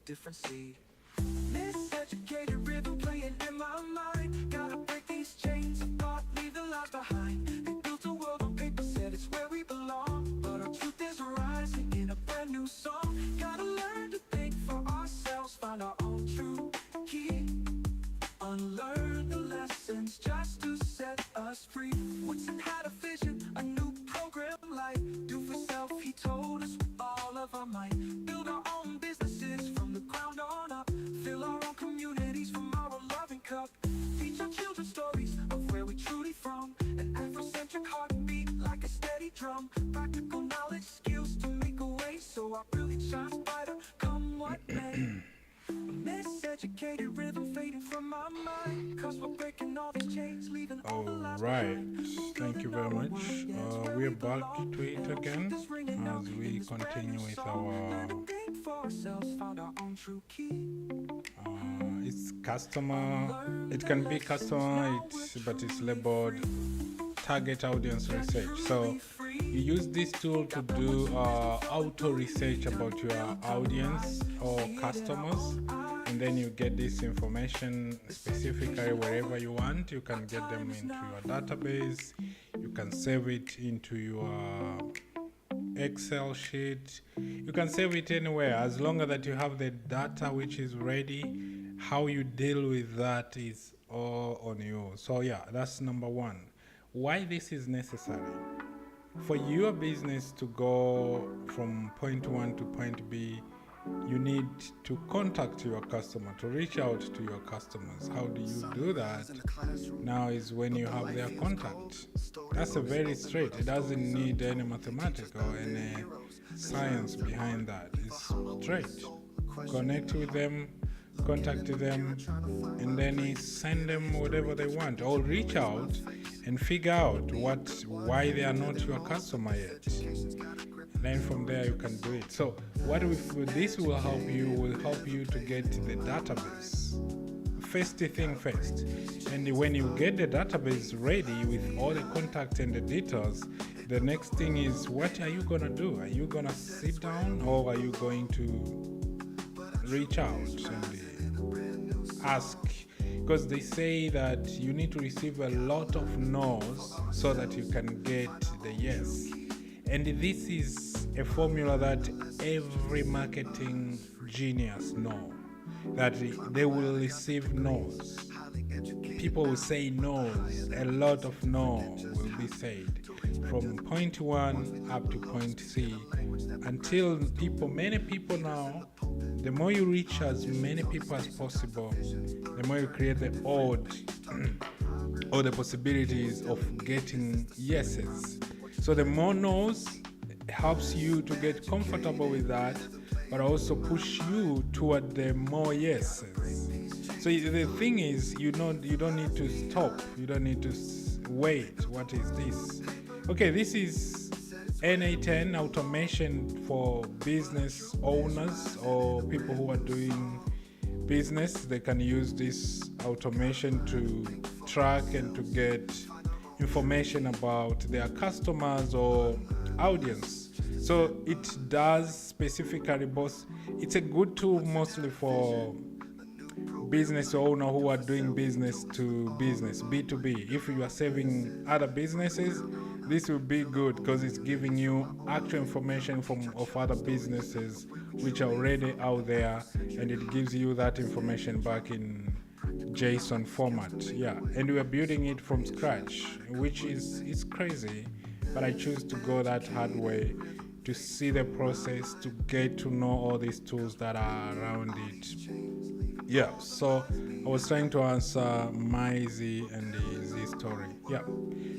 different seed. Miseducated rhythm playing in my mind. Gotta break these chains of thought, leave the lies behind. They built a world on paper, said it's where we belong, but our truth is rising in a brand new song. Gotta learn to think for ourselves, find our own true key. Unlearn the lessons just to set us free. Woodson had a vision, a new program life. Do for self, he told us with all of our might. Build our own businesses from the ground on up. Fill our own communities from our loving cup. Teach our children stories of where we truly from. An Afrocentric heartbeat like a steady drum. Practical knowledge, skills to make a way, so our brilliance shines brighter, come what may. Miseducated rhythm fading from my mind, 'cause we're breaking all these chains, leaving all the lies Alright, behind. thank you very much. We're back to it again as we continue with our it's customer, it can be customer, but it's labeled target audience research. So you use this tool to do auto research about your audience or customers, and then you get this information specifically wherever you want. You can get them into your database, you can save it into your Excel sheet, you can save it anywhere as long as that you have the data which is ready. How you deal with that is all on you. So yeah, that's number one. Why this is necessary? For your business to go from point one to point B, you need to contact your customer, to reach out to your customers. How do you do that? Now is when you have their contact. That's a very straight. It doesn't need any mathematics or any science behind that. It's straight. Connect with them, contact them, and then send them whatever they want, or reach out and figure out why they are not your customer yet. And then from there you can do it. So this will help you to get the database. First thing first. And when you get the database ready with all the contact and the details, the next thing is, what are you gonna do? Are you gonna sit down, or are you going to reach out and ask? Because they say that you need to receive a lot of no's so that you can get the yes. And this is a formula that every marketing genius knows, that they will receive no's. People will say no's, a lot of no will be said from point one up to point C, until many people now, the more you reach as many people as possible, the more you create the or the possibilities of getting yeses. So the more no's helps you to get comfortable with that, but also push you toward the more yeses. So the thing is, you don't need to stop. You don't need to wait. What is this? Okay, this is NA10 automation for business owners or people who are doing business. They can use this automation to track and to get information about their customers or audience. So it does specifically both. It's a good tool mostly for business owner who are doing business to business, B2B. If you are serving other businesses, this will be good because it's giving you actual information of other businesses which are already out there, and it gives you that information back in JSON format. Yeah, and we are building it from scratch, which is crazy, but I choose to go that hard way to see the process, to get to know all these tools that are around it. Yeah, so I was trying to answer my Z and the Z story. Yeah,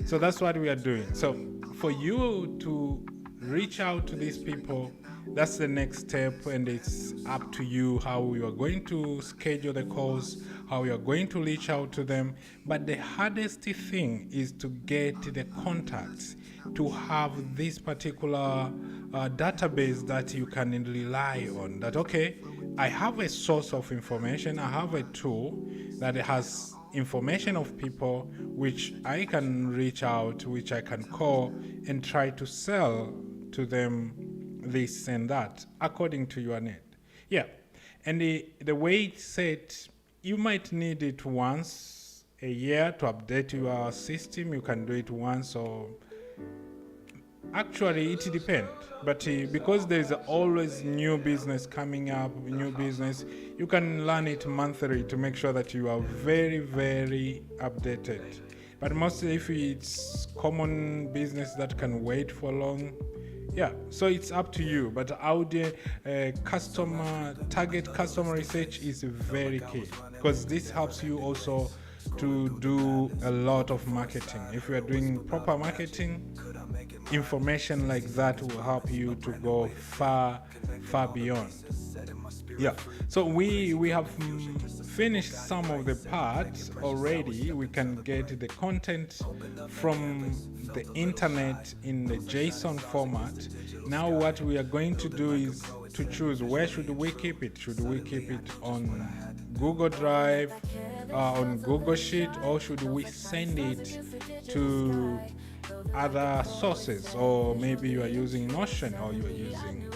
so that's what we are doing. So for you to reach out to these people, that's the next step, and it's up to you how you are going to schedule the calls, how you are going to reach out to them. But the hardest thing is to get the contacts, to have this particular database that you can rely on. That, okay, I have a source of information, I have a tool that has information of people which I can reach out, which I can call and try to sell to them this and that according to your need. Yeah, And the way it's set, you might need it once a year to update your system. You can do it once, or actually it depends. But because there's always new business coming up, new business, you can learn it monthly to make sure that you are very, very updated. But mostly if it's common business that can wait for long, yeah, so it's up to you. But target customer research is very key, because this helps you also to do a lot of marketing. If you are doing proper marketing, information like that will help you to go far beyond. Yeah, so we have finished some of the parts already. We can get the content from the internet in the JSON format. Now what we are going to do is to choose where should we keep it. Should we keep it on Google Drive, on Google Sheet, or should we send it to other sources? Or maybe you are using Notion, or you are using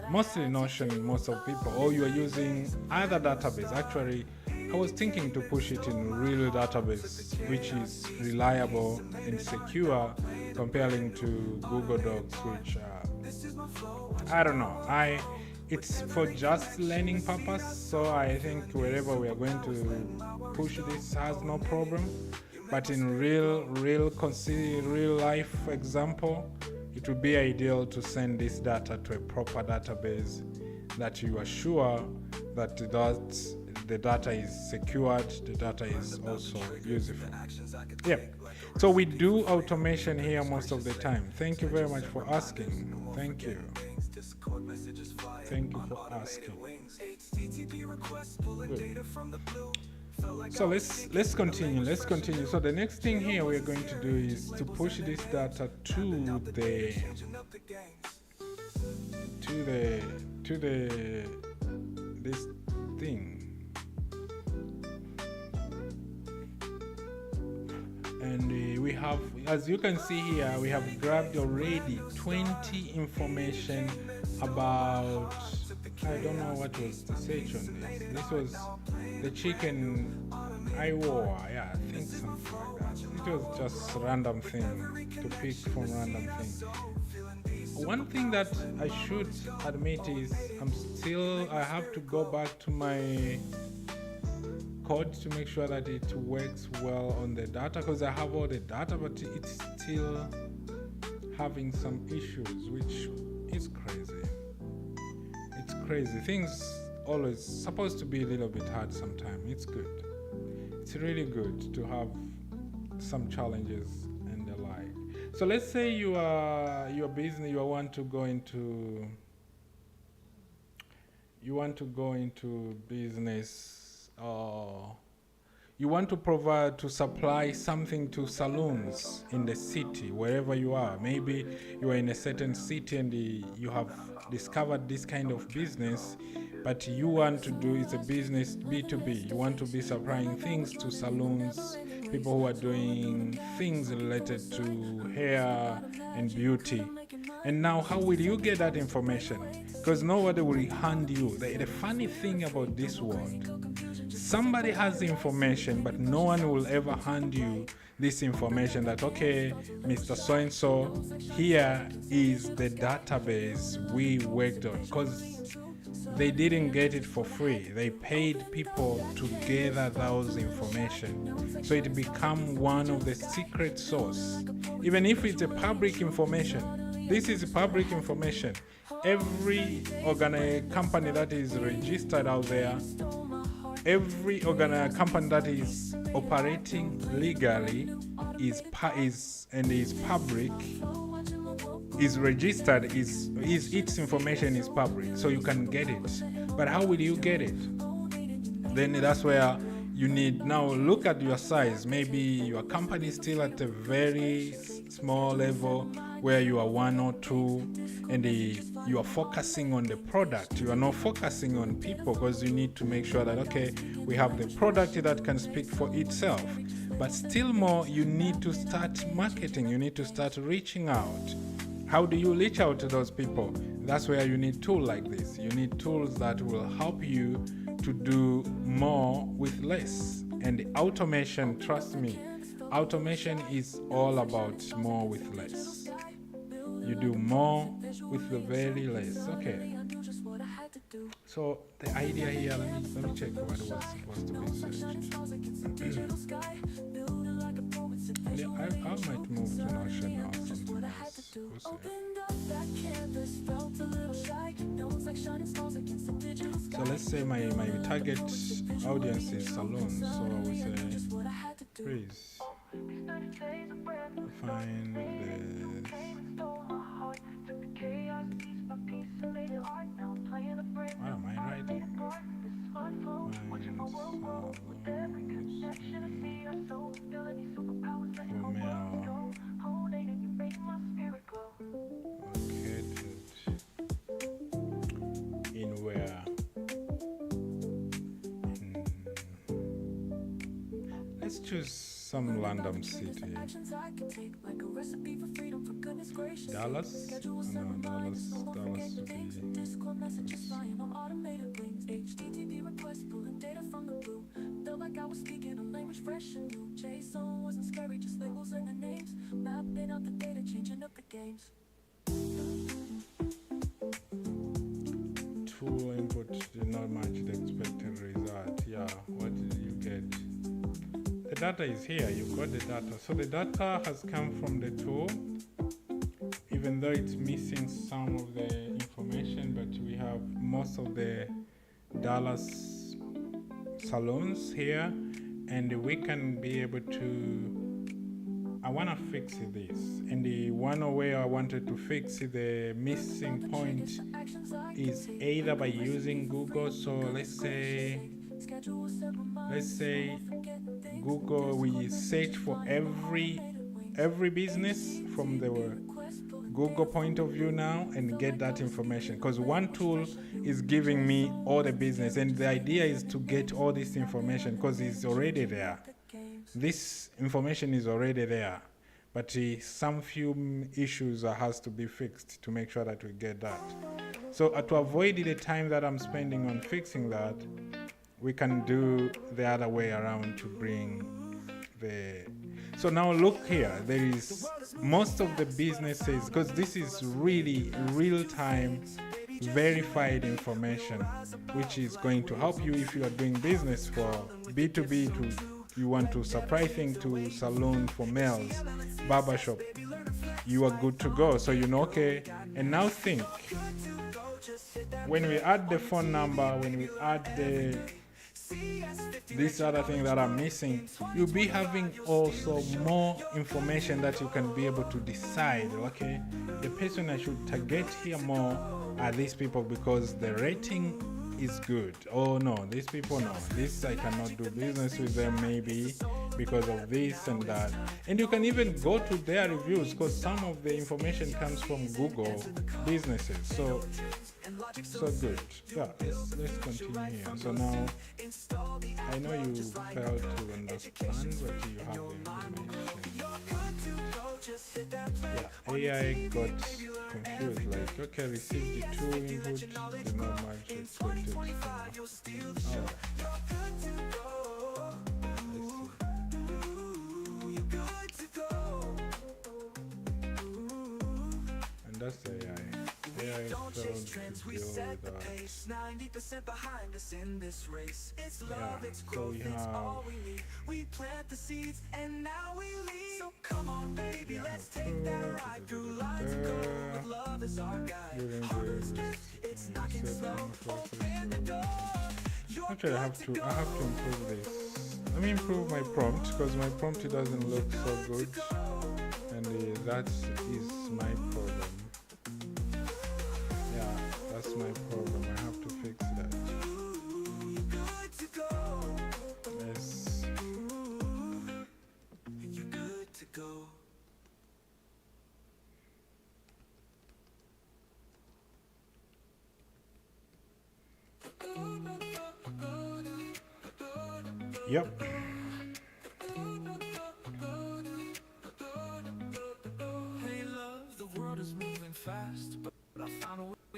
mostly Notion, most of people, or you are using other database. Actually, I was thinking to push it in real database, which is reliable and secure, comparing to Google Docs, which I don't know. It's for just learning purpose, so I think wherever we are going to push this has no problem. But in real life example, it would be ideal to send this data to a proper database that you are sure that the data is secured, the data is also useful. Yeah. So we do automation here most of the time. Thank you very much for asking. Thank you. Thank you for asking. Good. So let's continue. So the next thing here we're going to do is to push this data to this thing. And we have, as you can see here, we have grabbed already 20 information about, I don't know what was the search on this. This was the chicken I wore, yeah, I think something like that. It was just random thing, to pick from random things. One thing that I should admit is I have to go back to my code to make sure that it works well on the data, because I have all the data, but it's still having some issues, which is crazy. It's crazy. Things always supposed to be a little bit hard sometimes. It's good. It's really good to have some challenges and the like. So let's say your business, you want to go into business, or you want to supply something to salons in the city, wherever you are. Maybe you are in a certain city and you have discovered this kind of business, but you want to do, it's a business B2B. You want to be supplying things to salons, people who are doing things related to hair and beauty. And now how will you get that information? Because nobody will hand you. The funny thing about this world, somebody has the information, but no one will ever hand you this information that, okay, Mr. So-and-so, here is the database we worked on. Because they didn't get it for free. They paid people to gather those information. So it become one of the secret source. Even if it's a public information, this is public information. Every company that is registered out there, every company that is operating legally is public, is registered, its information is public, so you can get it. But how will you get it? Then that's where you need, now look at your size. Maybe your company is still at a very small level where you are one or two, and you are focusing on the product. You are not focusing on people, because you need to make sure that, okay, we have the product that can speak for itself. But still more, you need to start marketing. You need to start reaching out. How do you reach out to those people? That's where you need tools like this. You need tools that will help you to do more with less. And the automation, trust me, automation is all about more with less. You do more with the very less. Okay. So the idea here, let me check what was supposed to be searched. Yeah, I might move to Notion or something else. We'll see. So let's say my target audience is salons. So I will say, please find this. What am I writing? In where? Let's choose some random city. Dallas? No, Dallas would be... Like I was speaking a language fresh and new. JSON wasn't scary, just labels and the names. Mapping out the data, changing up the games. Tool input did not match the expected result. Yeah, what did you get? The data is here, you got the data. So the data has come from the tool, even though it's missing some of the information, but we have most of the Dallas salons here, and we can be able to, I want to fix this, and the one way I wanted to fix the missing point is either by using Google. So let's say Google, we search for every business from the Google point of view now and get that information, because one tool is giving me all the business, and the idea is to get all this information because it's already there. This information is already there, but some few issues has to be fixed to make sure that we get that. So to avoid the time that I'm spending on fixing that, we can do the other way around to bring the... So now look here, there is most of the businesses, because this is really real-time verified information, which is going to help you if you are doing business for B2B, you want to supply things to salon for males, barbershop, you are good to go. So you know, okay, and now think, when we add the phone number, when we add this other thing that I'm missing, you'll be having also more information that you can be able to decide, okay, the person I should target here more are these people because the rating is good. Oh no, these people, no, this I cannot do business with them maybe because of this and that. And you can even go to their reviews, because some of the information comes from Google businesses. So good. Yeah, let's continue here. So now I know you failed to understand, but you have the information. Yeah, AI got confused, like, okay, receive the tool input, did not match expected. And that's AI. Don't chase trends, we set the pace. 90% behind us in this race. It's love, it's growth, it's all we need. We plant the seeds and now we lead. So come on, baby, let's take that ride through lines of gold. Love is our guide. It's knocking slow. Open the door. Actually, I have to improve this. Let me improve my prompt, because my prompt doesn't look so good, and that is my problem. That's my problem. I have to fix that. Yes. You're good to go. Yep. Hey love, the world is moving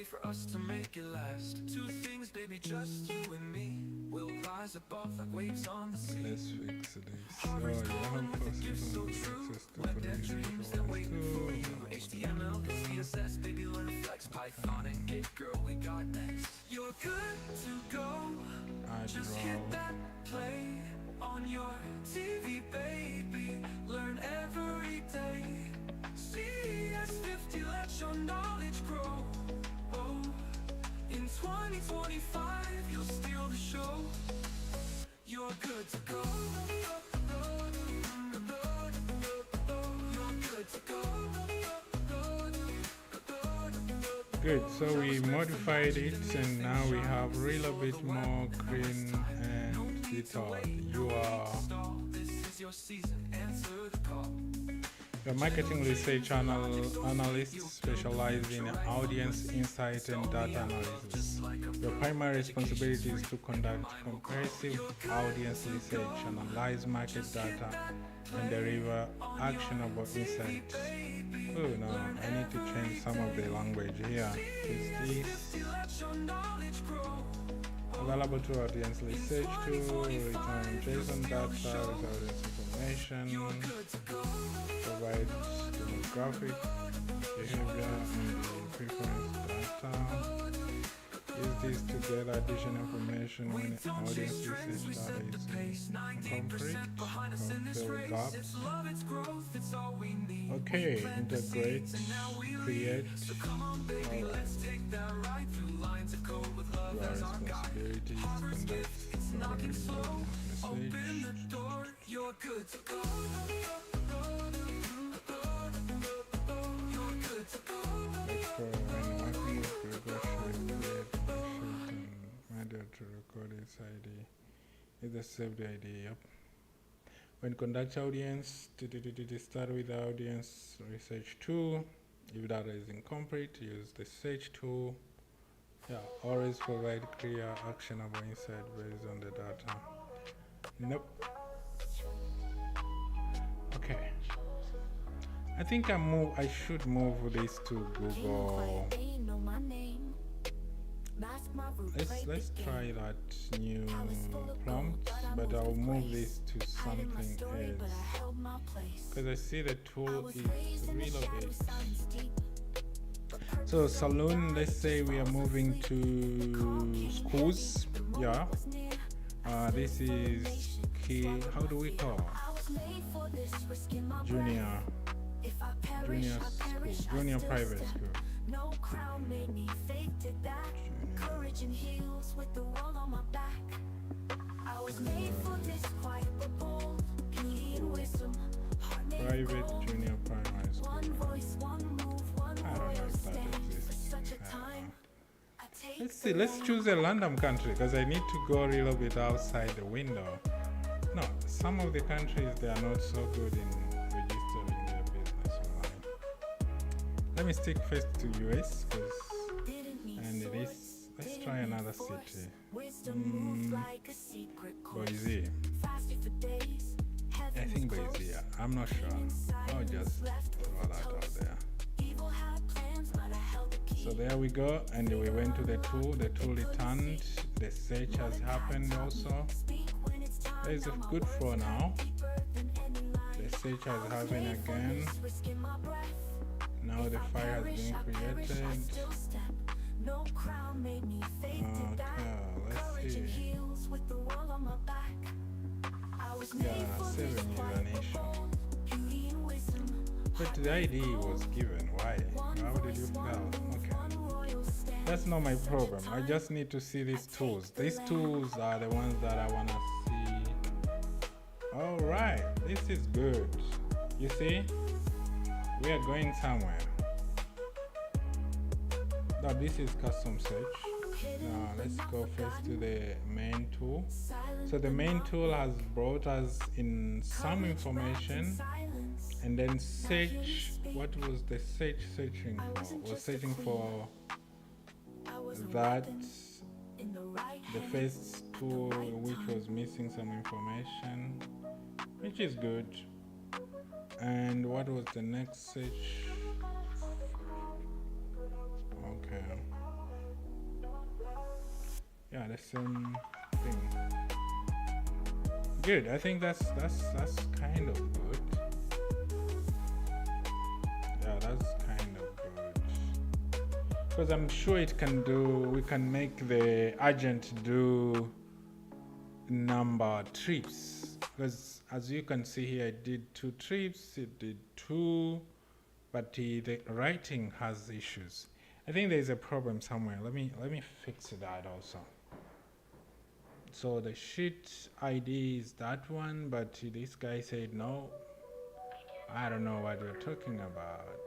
for us to make it last. Two things, baby, just you and me. We'll rise above like waves on the sea. Let's fix this. Oh, you have possible access to police visuals too. HTML, CSS, baby, learn Flex, Python, and Git, girl, we got next. You're good to go. Just hit that play on your TV, baby. Learn every day. CES 50, let your knowledge grow. Oh, in 2025, you'll steal the show. You're good to go. You're good to go. Good, so we modified it and now we have a little bit more green and detailed. You are the marketing research analyst specialized in audience insight and data analysis. Your primary responsibility is to conduct comprehensive audience research, analyze market data, and deliver actionable insights. Oh no, I need to change some of the language here. Is this available to audience research tool, return JSON data with audience information, provide demographic, behavior, and preference data. Use this to gather additional information when audience research data is incomplete or fill gaps. Okay, integrate, create, your responsibilities, conduct research. You're good to go. To record its ID. Either save the ID, yep. When conduct audience, start with the audience research tool. If data is incomplete, use the search tool. Yeah, always provide clear, actionable insight based on the data. Nope. Okay. I think I should move this to Google. Let's try that new prompt, but I'll move this to something else because I see the tool is really big. So saloon, let's say we are moving to schools. Yeah. This is key. How do we call? Junior private school. No crown made me fake did that. Courage and heels with the world on my back. I was made for this quiet but bold. Beauty and wisdom. Private junior primary school. One voice, one move, one royal stand. For such a time. Let's see. Let's choose a random country because I need to go a little bit outside the window. No, some of the countries they are not so good in registering their business online. Let me stick first to US and it is. Let's try another city. Boise. I think Boise. I'm not sure. I'll just throw that out there. So there we go, and we went to the tool. The tool returned. The search has happened also. There is a good flow now. The search has happened again. Now the file has been created. Okay, let's see. Yeah, 7 is an issue. But the ID was given. Why? How did you fail? Okay. That's not my problem. I just need to see these tools. These tools are the ones that I want to see. Alright, this is good. You see? We are going somewhere. Now this is custom search. Now let's go first to the main tool. So the main tool has brought us in some information and then search. What was the search searching for? Was searching for that the first tool which was missing some information, which is good. And what was the next search? Okay. Yeah, the same thing. Good. I think that's kind of good. Yeah, that's kind of good. Because I'm sure it can do. We can make the agent do number trips. Because as you can see here, it did 2 trips. It did 2, but the writing has issues. I think there's a problem somewhere. Let me fix that also. So the sheet ID is that one, but this guy said no. I don't know what we're talking about.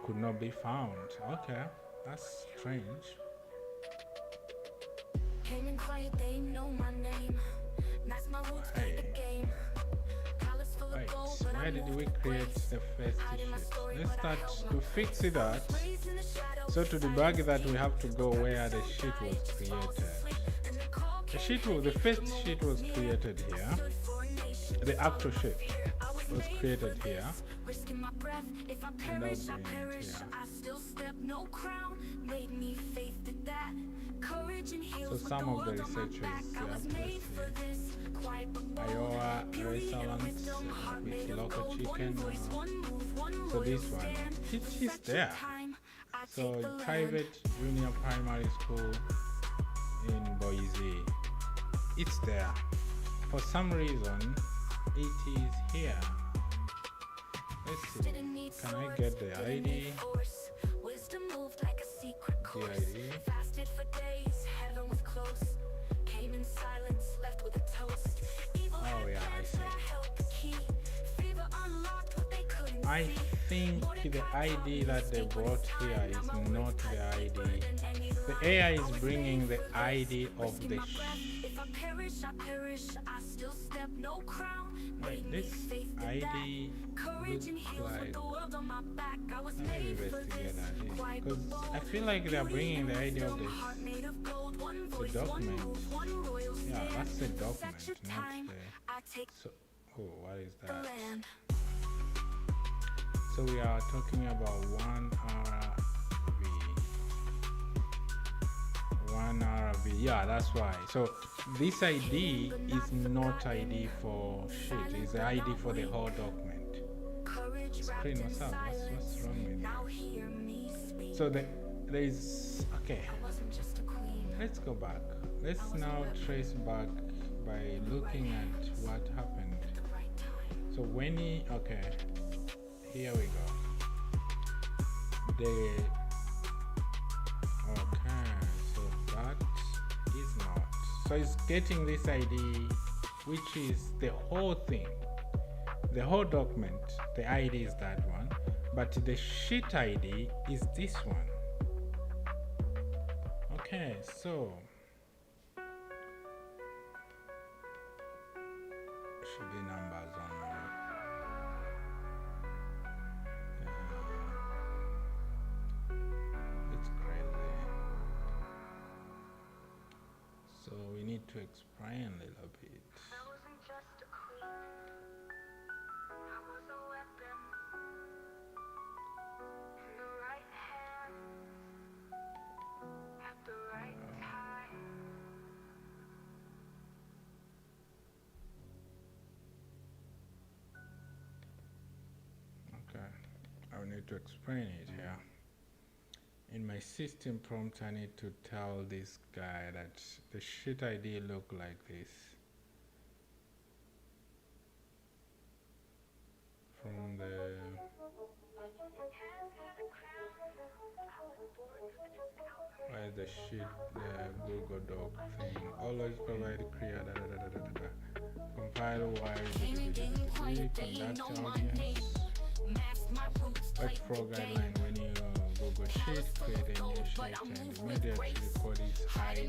Could not be found. Okay, that's strange. Came in quiet, they know my name. That's my roots, play the game. Collars full of Right, gold, but where I'm did we moving create grace. the first Hiding my sheet? story, Let's but I start held to my fix breath. that. Raised in the shadows, So to debug that, we have to go where the sheet was created. and the call The came sheet, the first sheet was created here. stood for a nation. The actual sheet I was was made created for here. this. Risking my breath, if I perish, I bring it perish. here. I still step, no crown. Made me faith that courage and So heals with some the of the world on my researchers back. I was let's made for see. this. Quiet but bold. Iowa Beauty and restaurant wisdom, heart made with of local gold. chicken. One voice, one move, one So royal this one, stand. it is Such a there. time, I So take the land. private junior primary school in Boise. It's there. For some reason, it is here. Let's see. Didn't need Can I swords, get the didn't ID? need force. Wisdom moved like a secret The course. ID? Fasted for days, heaven was close. Came in silence, left with a toast. Evil Oh, had yeah, I plans see. that held the key. Fever unlocked what they couldn't I see. think the ID that they brought here is not the ID. The AI is bringing the ID of the If I perish, I perish. I still step, no crown. Wait, Made me this faith that ID courage and looks heals with like. the world on my back. I was Let me made for investigate this. that Quiet because but bold. I feel like they are bringing the ID of this. Heart made of gold, one voice, document. one move, one royal Yeah, stand. that's the document, Such a not time, the. I take So, oh, what is the that? land. So we are talking about 1RV. 1RV. Yeah, that's why. So this ID is not ID for sheet. It's the ID for the whole document. Courage wrapped Screen, in what's up? What's silence. wrong with Now you? hear me speak. So there is. Okay. I wasn't just a queen. Let's go back. Let's now trace back by looking at what happened. At the right time. So when he, okay, here we go. Okay, so that is not. So it's getting this ID, which is the whole thing. The whole document, the ID is that one, but the sheet ID is this one. Okay, so should be numbers only. It's crazy. So we need to explain a little bit. I wasn't just a queen. I was a weapon in the right hands at the right time. Okay, I will need to explain it here. In my system prompt, I need to tell this guy that the sheet ID look like this. From the where the sheet, the Google Doc thing. Always provide clear. Compile while conduct audience. Web Pro guideline when you Google Sheet, create a new sheet and immediately record its ID.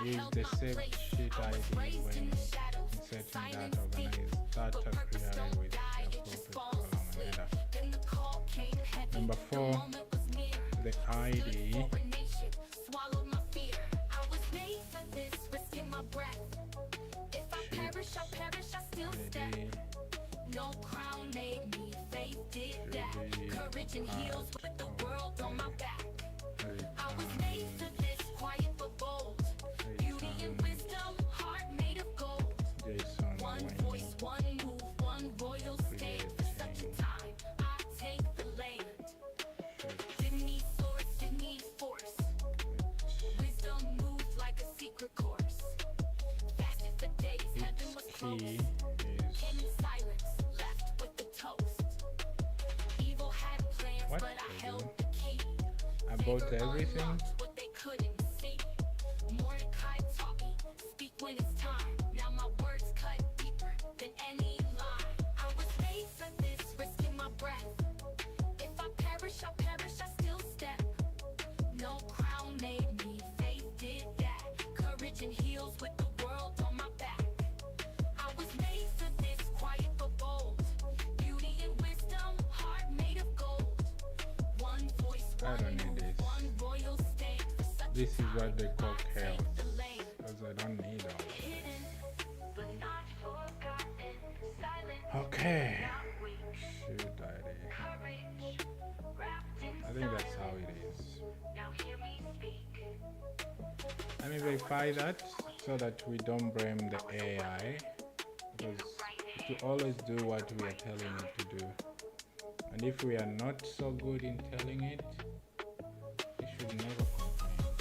Use the save sheet ID when inserting data, organize data clearly with the appropriate column and header. Number 4, the ID. Swallowed my fear. I was made for this, risking my breath. If I perish, I still step. ID. No crown made me, faith did that. Courage and heals with the world on my back. I was made for this, quiet key Came in silence, left with the toast. Evil had plans, What but I to held do? the key. I They bought were everything. unlocked, what they couldn't see. Mordecai taught me, speak when it's time. Now my words cut deeper than any line. I was made for this, risking my breath. If I perish, I still step. No crown made me, faith did that. Courage and heels with the world on my back. I was made for this, quiet but bold. Beauty and wisdom, heart made of gold. One voice, I don't need this. one royal stand for such This is what they call I chaos. take the lane. Because I don't need all of Hidden, but not forgotten. Silent, it. Okay. not weak. Shoot, Daddy. Courage, wrapped in I think that's how silence. it is. Now hear me speak. Let me verify that so that we don't blame the AI, because it will always do what we are telling it to do. And if we are not so good in telling it, it should never complain.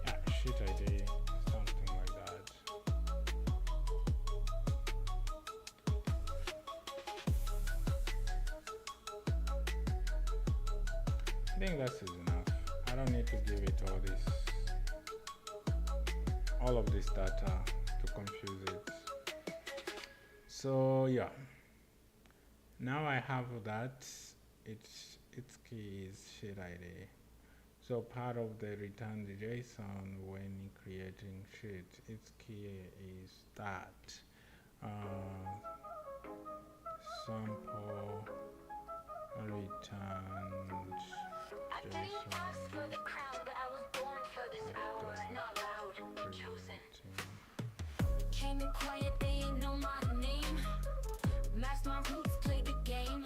Yeah, shit idea, something like that. I think that is enough. I don't need to give it all of this data to confuse it. So yeah, now I have that. Its key is shit ID. So part of the return the JSON when creating shit, its key is that sample returned I didn't ask for JSON the crown, but I was born for this hour. Not loud, chosen. creating. Came in quiet, they ain't know my name. Masked my roots, played the game.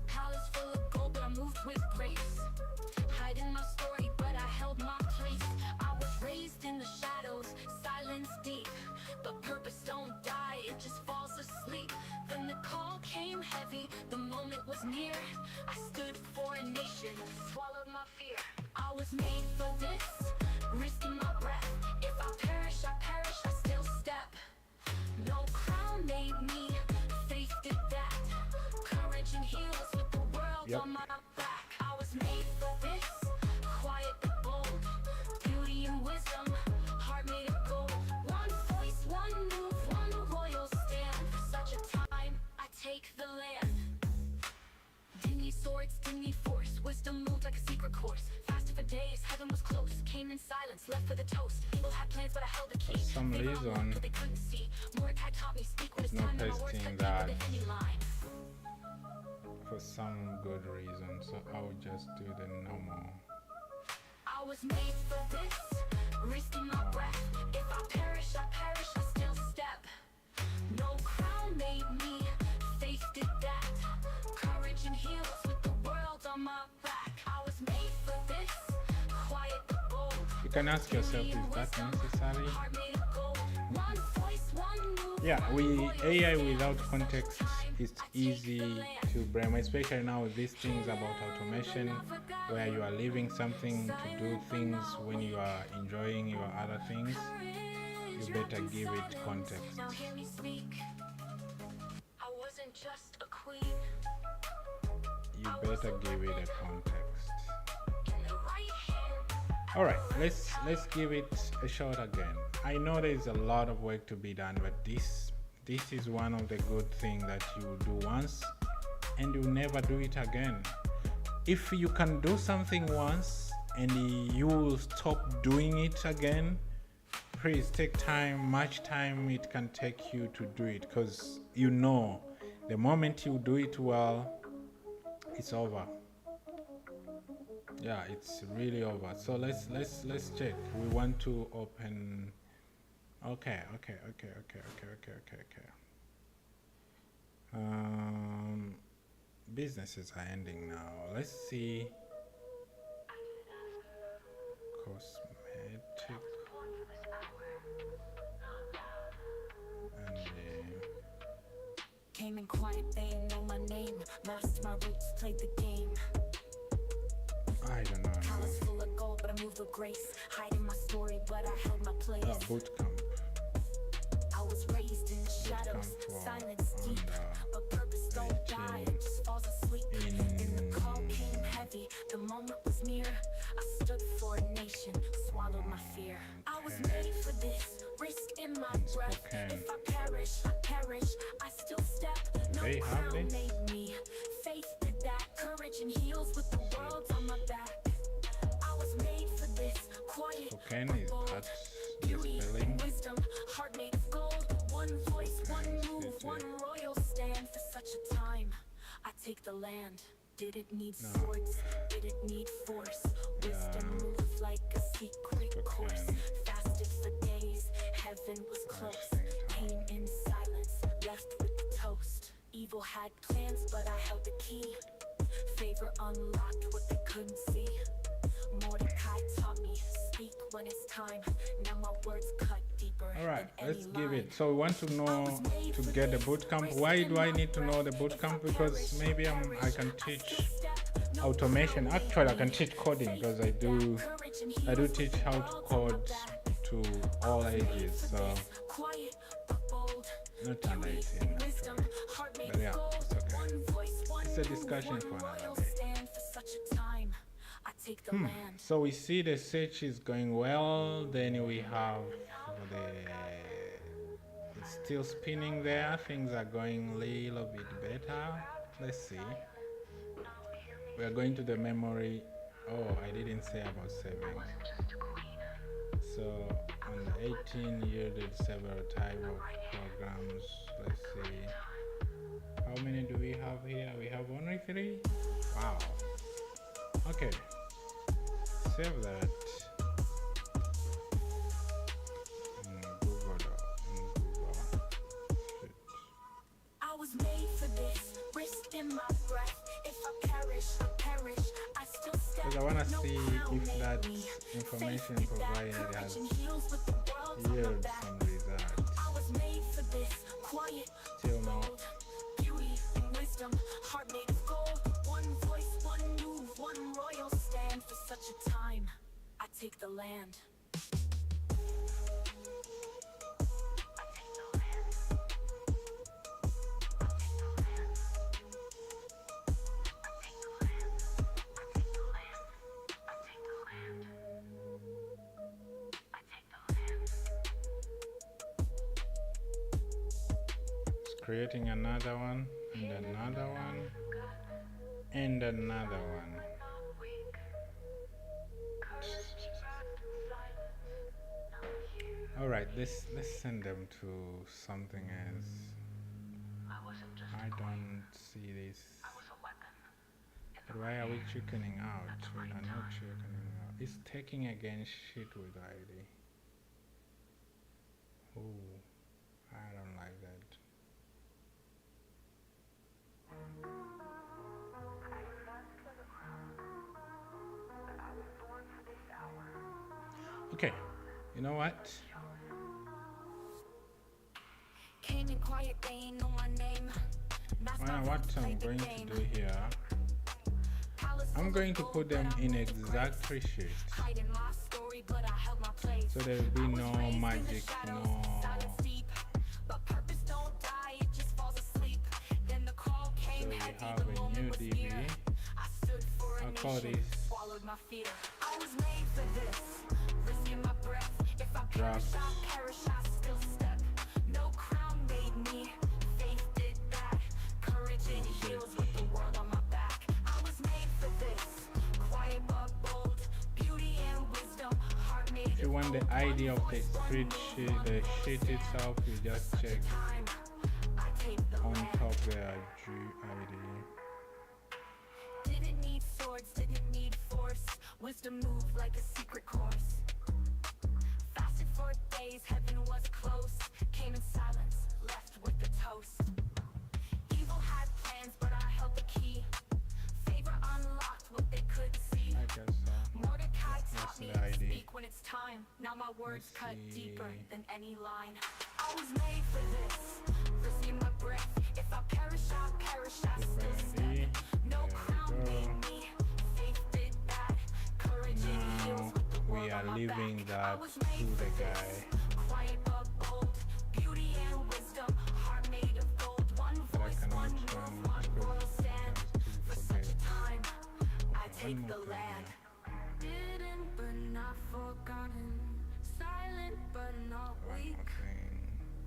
Palace full of gold, but I moved with grace. Hiding my story, but I held my place. I was raised in the shadows, silence deep. But purpose don't die, it just falls asleep. Then the call came heavy, the moment was near. I stood for a nation, swallowed my fear. I was made for this, risking my breath. If I perish, I still step. No crown made me, faith did that. Courage and heels with the world Yep. on my back. I was made for this, quiet but bold. Beauty and wisdom, heart made of gold. One voice, one move, one royal stand. For such a time, I take the land. Didn't need swords, didn't need force. Wisdom moved like a secret course. Fasted for days, heaven was close. Came in silence, left for the toast. Evil had plans, but I held the key. For some They were reason, unlocked, but they couldn't see. Mordecai taught me, speak when it's it's not time. Now my words pasting cut deeper that. than any line. For some good reason, so I will just do the normal. I was made for this, risking my breath. If I perish, I still step. No crown made me, faith did that. Courage and heels with the world on my back. I was made for this, quiet but bold. You can ask yourself, is that necessary? Heart made of gold. One voice, one move, Yeah, one AI royal without stand. context, Time, it's I take the easy land. to blame, especially now with these things about automation, where you are leaving something to do things when you are enjoying your other things. You better give it context. Now hear me speak. I wasn't just a queen. You better give it a context. In the right hand, All right, let's give it a shot again. I know there's a lot of work to be done, but this is one of the good things that you do once and you never do it again. If you can do something once and you will stop doing it again, please take time, much time it can take you to do it, because you know the moment you do it well, it's over. Yeah, it's really over. So let's check. We want to open. Okay. Businesses are ending now. Let's see. Cosmetic and came in quiet, they ain't know my name. Masked my roots, played the game. I don't know. Palace full of gold, but I moved with grace. Hiding my story, but I held my place. Boot camp. I was raised in the shadows, silence deep, but purpose don't die, it just falls asleep. And the call came heavy, the moment was near. I stood for a nation, swallowed my fear. I was made for this, risk in my breath. If I perish, I still step. No They have crown this? made me. Faith did that, courage and heals with the world on my back. I was made for this, quiet. Cocaine is that the Beauty spelling? and wisdom, heart made of gold. One voice, one move, one royal stand for such a time. I take the land. Did it need swords? Did it need force? Wisdom moved like a secret course. Fasted for days, heaven was close. Came in silence, left with the toast. Evil had plans, but I held the key. Favor unlocked what they couldn't see. Mordecai taught me, speak when it's time. Now my words cut deeper. All right, than let's any give line. it. So we want to know to get the boot camp. Why do I need to know the boot camp? Because maybe I can teach automation. Actually, I can teach coding because I do teach how to code to all ages. So Quiet but bold. not under 18. Wisdom, actually. heart made But yeah, of gold. it's okay. One voice, one It's a move, discussion one for another royal day. stand for such a time. I take the land. So we see the search is going well. Then we have it's still spinning there. Things are going a little bit better. Let's see. We are going to the memory. Oh, I didn't say about saving. So on the 18 yielded several type of programs. Let's see. How many do we have here? We have only 3. Wow. Okay. Save that. Google. Shit. I was made for this, risk in my breath. If I perish, I still step. Because I want to No see crown if made that me. information Faith did that, provided courage has and heals with the world on my yielded back. some results. I was made for this, quiet, Still no. bold. Beauty and wisdom, heart made of gold. One voice, one move, one royal stand for such a time. I take the land. It's creating another one, and another one, and another one. All right, let's send them to something else. I don't see this. But why are we chickening out? We are not chickening out. It's taking again shit with ID. Ooh, I don't like that. Okay, you know what? Came in quiet, they ain't know my name. Well, what I'm going to do here, I'm going to put them in exact reshape. Hiding my story, but I held my place. So there will be no magic, no. But purpose don't die, it just falls asleep. Then the call So came we heavy, have the a new moment was DB. near. I stood for a I'll call nation, this swallowed my fear. I was made for this, risking my breath. If I perish, I still step. No crown made me, faith did that. Courage and heals with the world on my back. I was made for this, quiet but bold. Beauty and wisdom, heart made If you want the ID of the street sheet, the sheet itself, you just check time. I take the on land. top there, GID. Didn't need swords, didn't need force. Wisdom moved like a secret course. Fasted for days, heaven was close. Came in silence, left with the toast. Evil had plans, but I held the key. Favor unlocked what they couldn't see. I guess so. Mordecai taught That's me the to ID. speak when it's time. Now my words Let's cut see. deeper than any line. I was made for this, risking my breath. If I perish, I still step. ID. No There we crown go. made me, faith did that. we are leaving that to the guy. Quiet but bold, beauty and wisdom, heart made of gold. One But I voice, cannot one run move, one because royal stand. I For still such a forget. time, I One take more the thing land. here. Hidden but not forgotten, silent but not One more weak. thing.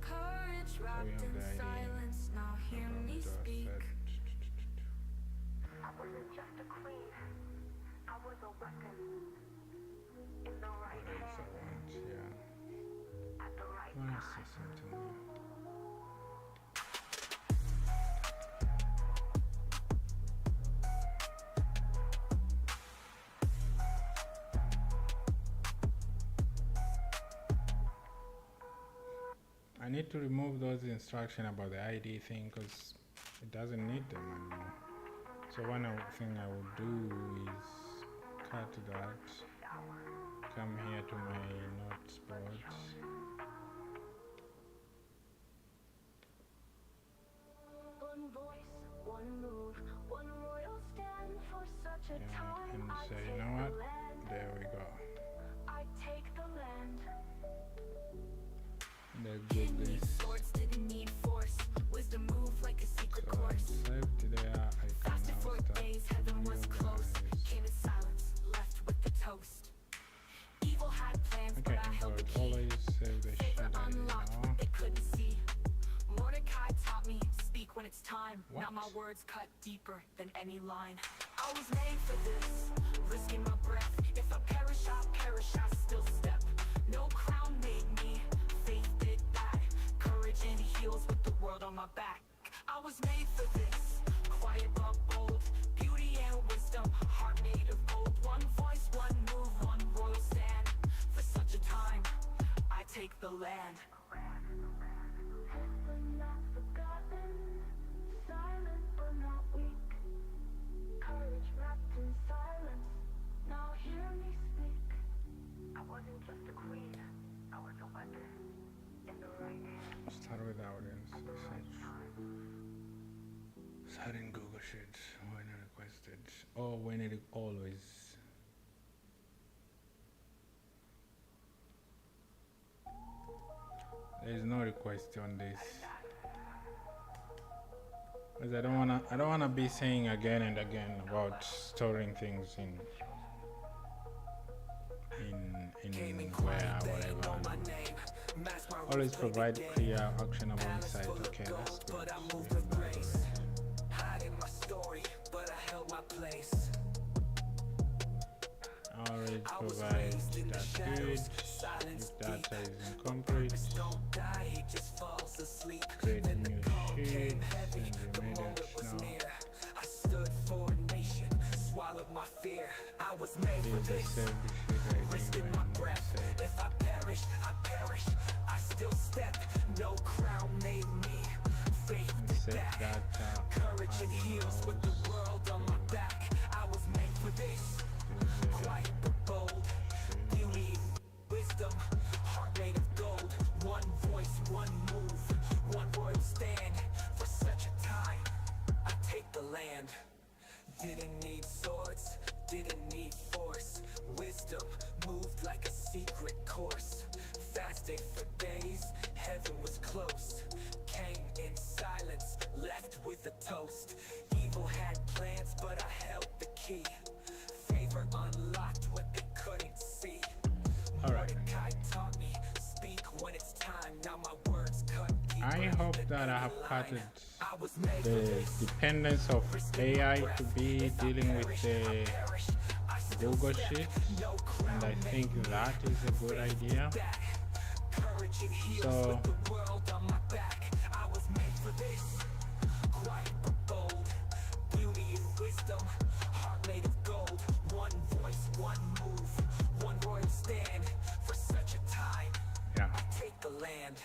Courage So we wrapped have in the ID. silence. Now hear me Just speak. that. I wasn't just a queen, I was a weapon in the right What else I hand want? Yeah. at the right I want to time. see something there. I need to remove those instructions about the ID thing because it doesn't need them anymore. So one thing I will do is cut that, come here to my notes board, One voice, one move, one royal stand for such a yeah, time. and I say, take you know the what, land. there we go. I take the land. Let's do Didn't need this. swords, didn't need force. Wisdom moved like a secret So course. saved there, I can Fasted now for start days, heaven was new close. guys. Came in silence, left with the toast. Evil had plans, but Okay, I held the but key. always save the shit Favor I unlocked know. what they couldn't see. Mordecai taught me, speak when it's time. Now my What? words cut deeper than any line. I was made for this, risking my breath. If I perish, I still step. No crown made me, faith did that. Courage and heels with the world on my back. I was made for this, quiet but bold. Beauty and wisdom, heart made of gold. One voice, one move, one royal stand. For such a time, I take the land. But not forgotten, silent but not weak. Courage wrapped in silence, now hear me speak. I wasn't just a queen, I was a weapon in the right hand. Start with audience research. Start in Google Sheets when requested, or when it always. There is no request on this. Because I don't wanna be saying again and again about storing things in where whatever. Always provide clear, actionable insight. Okay, that's good. But I We moved have with that grace. already. Hiding my story, but I held my place. Always I was provide raised in the that good. shadows, silence If deep. data is incomplete, Don't die, he just falls asleep. create Then the new call sheets came heavy, and the remove moment it was now. near. I stood for a nation, swallowed my fear. I was made for Leave the this. save sheet Risking ID my when breath. save. If I perish, I still step. No crown made me. Faith And did save that. data. Courage and heels with the world on my back. I was made for this. Quiet but bold. Beauty, wisdom, heart made of gold. One voice, one move, one royal stand. For such a time, I take the land. Didn't need swords, didn't need force. Wisdom moved like a secret course. Fasting for days, heaven was close. Came in silence, left with a toast. Evil had plans, but I held the key. Favor unlocked what they couldn't see. Alright. Mordecai taught me, speak when it's time. Now my words cut deeper I hope than that I any have line. cut it. I was made for The this. dependence of AI to be dealing with the Perish, I still Google step. Sheet, No and crown I think made me. that is a good idea. Back. Courage and heels So- with the world on my back. I was made for this. Quiet but bold. Beauty and wisdom. Heart made of gold. One voice, one move. One royal stand. For such a time, Yeah. take the land.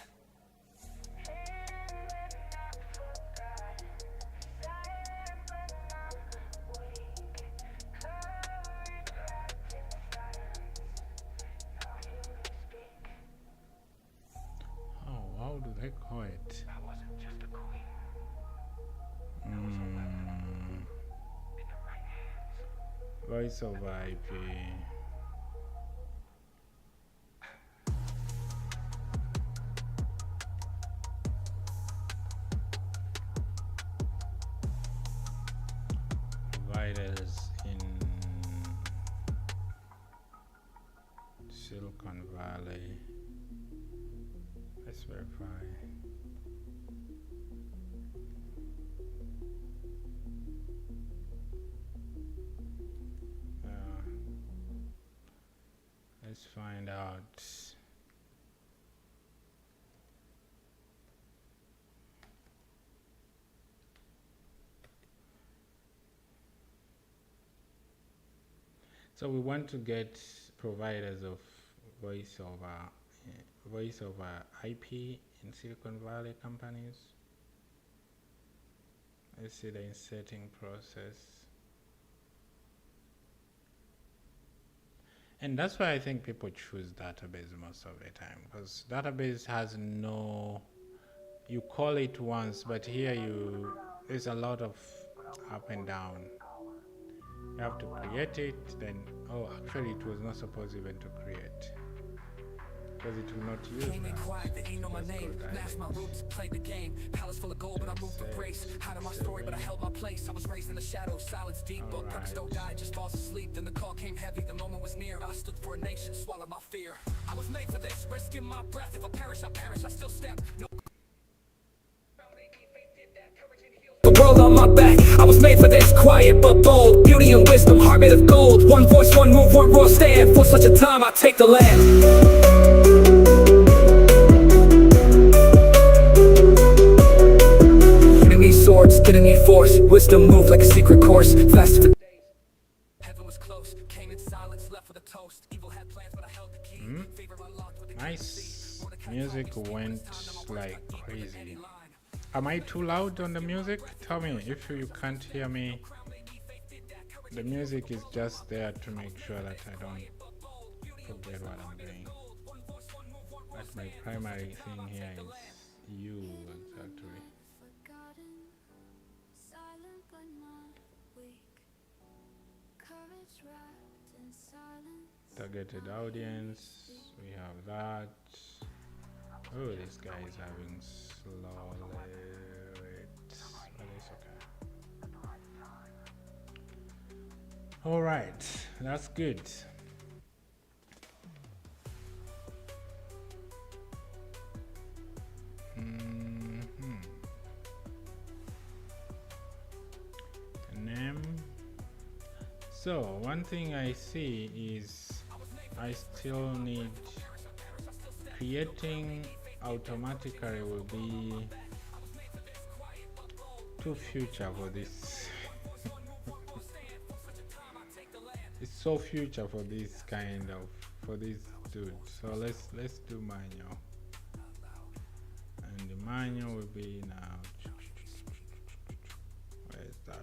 Oh, how do they call it? I wasn't just a queen. Mm, In the right hands. voice over IP. providers in Silicon Valley. Let's verify. Let's find out. So we want to get providers of voice over IP in Silicon Valley companies. Let's see the inserting process. And that's why I think people choose database most of the time, because database has no, you call it once, but here there's a lot of up and down. You have to create it, then, oh, actually it was not supposed even to create, because it will not use Came in quiet, they ain't know my Let's name. go Masked my direct. roots, played the game. Palace full of gold, but I moved with grace. Hiding my story, but I held my place. I was raised in the shadows, silence deep. But purpose don't die, just falls asleep. Then the call came heavy, the moment was near. I stood for a nation, swallowed my fear. I was made for this, risking my breath. If I perish, I still step. No. The world on my back, I was made for this. Quiet but bold, beauty and wisdom, heart made of gold. One voice, one move, one royal stand. For such a time, I take the land. Swords didn't need force, wisdom moved like a secret course. Fast for heaven was close, came in silence, left with a toast. Evil had plans, but I held the key. Favor unlocked with the Nice. Music went like crazy. Am I too loud on the music? Tell me if you can't hear me. The music is just there to make sure that I don't forget what I'm doing. But my primary thing here is you, exactly. Forgotten, silent but not weak. Courage wrapped in silence. Targeted audience, we have that. Oh, this guy is having slow lyrics, but it's okay. All right, that's good. Name. So one thing I see is I still need creating automatically will be too future for this. It's so future for this kind of, for this dude. So let's do manual, and the manual will be now. Where is that?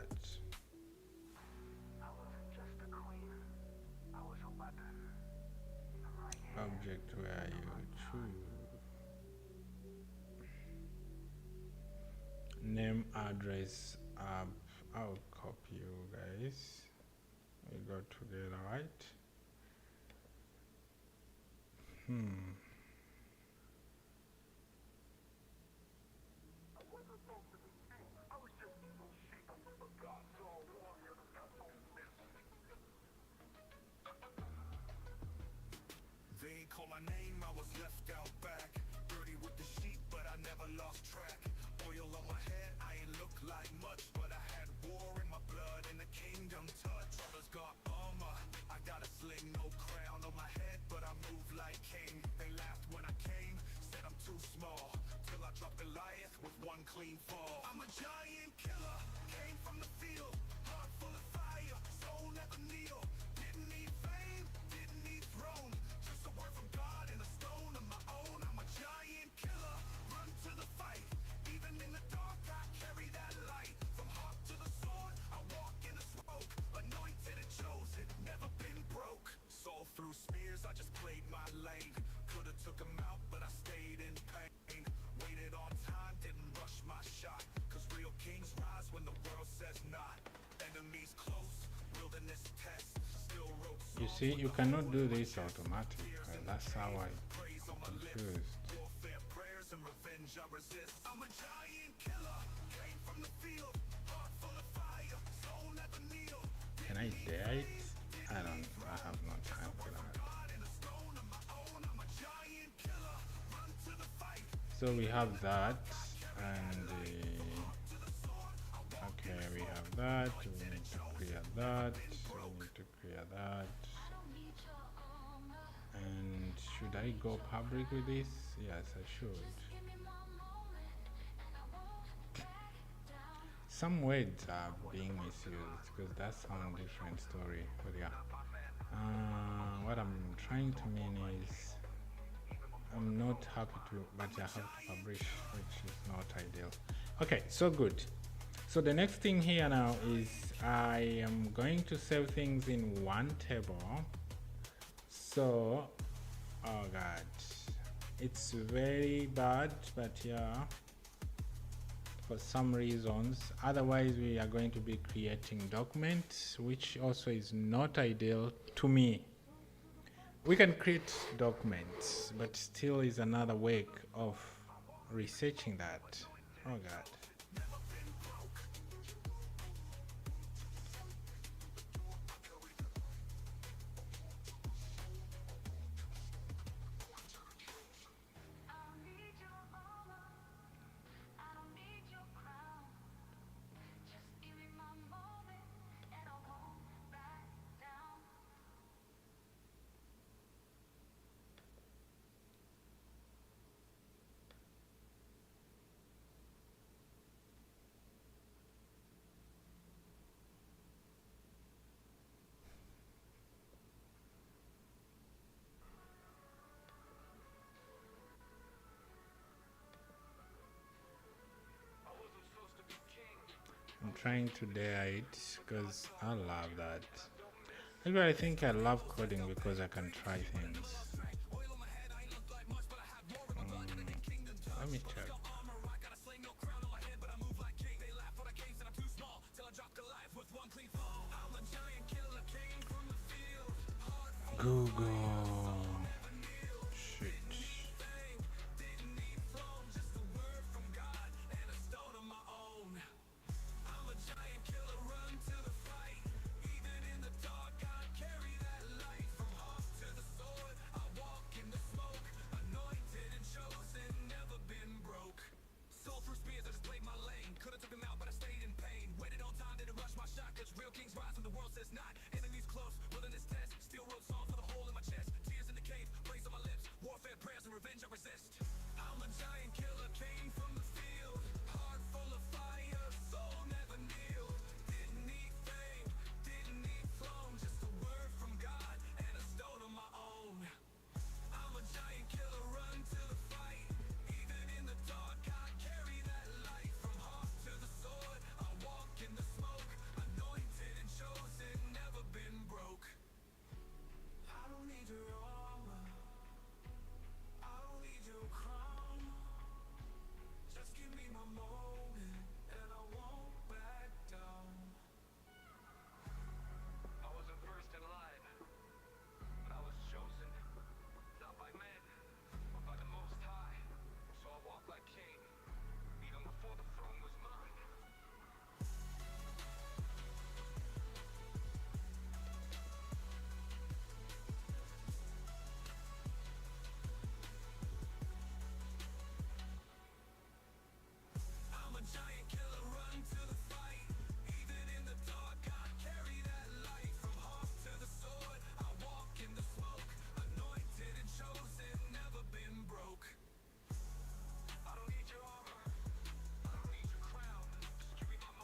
Object where you choose name, address, app. I'll copy you guys. We got together, right? They ain't call my name, I was left out back. Dirty with the sheep, but I never lost track. Oil on my head, I ain't look like much, but I had war in my blood and the kingdom touch. Brothers got armor, I got a sling, no crown on my head, but I move like king. They laughed when I came, said I'm too small, till I dropped Goliath with one clean fall. I'm a giant killer, came from the field, heart full of fire, soul never kneel. Didn't need fame, didn't need throne, just a word from God and a stone of my own. I'm a giant killer, run to the fight. Even in the dark, I carry that light. From hawk to the sword, I walk in the smoke. Anointed and chosen, never been broke. Soul through spears, I just played my lane. Coulda took him out, but I stayed in pain. Waited on time, didn't rush my shot. Cause real kings rise when the world says not. Enemies close, wilderness test. Still wrote You see, you cannot do this automatic. That's how I confused. warfare, prayers, and revenge I resist. I'm a giant killer, came from the field, heart full of fire, soul never kneel. I dare it? I have no time for that. So we have that, and okay, we have that. We need to clear that. We need to clear that. And should I go public with this? Yes, I should. Some words are being misused because that's some different story. But yeah, what I'm trying to mean is I'm not happy to, but I have to publish, which is not ideal. Okay, so good. So the next thing here now is I am going to save things in one table. So, oh god, it's very bad, but yeah, for some reasons. Otherwise, we are going to be creating documents, which also is not ideal to me. We can create documents, but still is another way of researching that. Oh god. I'm trying to dare it because I love that. Actually, I think I love coding because I can try things. Let me check. Google. Shit.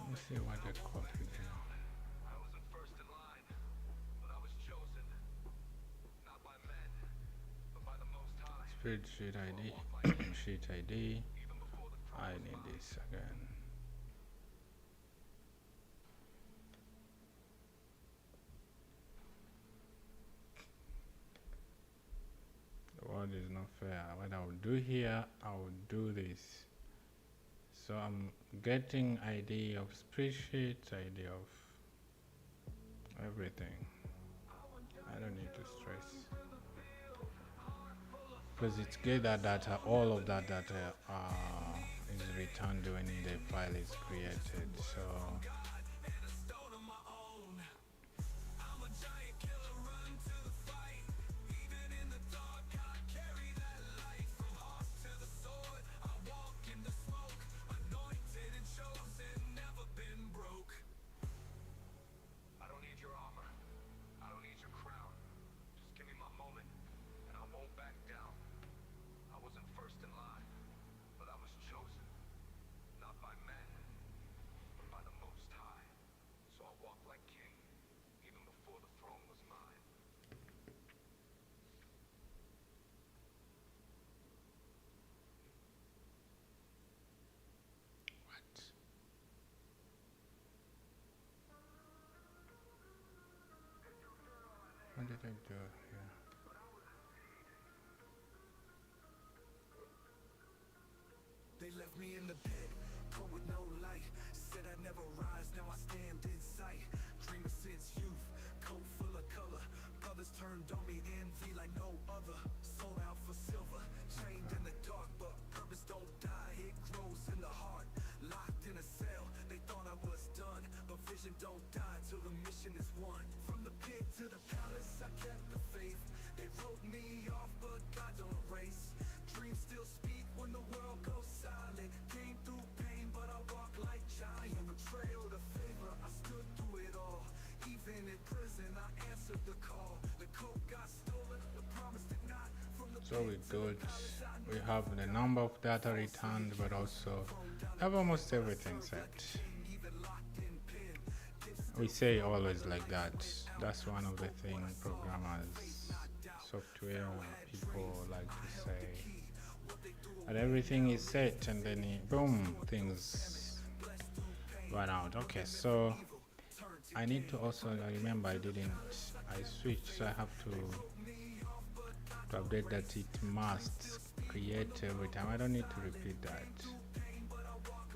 Let's see what I copied here. Spreadsheet ID, sheet ID. I need this again. The word is not fair. What I will do here, I will do this. So I'm getting ID of spreadsheet, ID of everything. I don't need to stress because it's gather data. All of that data is returned when the file is created. So do here. They left me in the pit, cold with no light. Said I'd never rise, now I stand in sight. Dreamer since youth, coat full of color. Brothers turned on me, envy like no other. Sold out for silver, chained in the dark, but purpose don't die, it grows in the heart. Locked in a cell, they thought I was done, but vision don't die till the mission is won. From the pit to the palace, I kept the faith. They wrote me off, but God don't erase. Dreams still speak when the world goes silent. Came through pain, but I walk like giant. Betrayal, the favor, I stood through it all. Even in prison, I answered the call. The coat got stolen, the promise did not. From the So we good. We have the number of data returned, but also have almost everything set. We say always like that. That's one of the things programmers, software people like to say. And everything is set, and then boom, things run out. Okay, so I need to also remember I switched, so I have to update that it must create every time. I don't need to repeat that.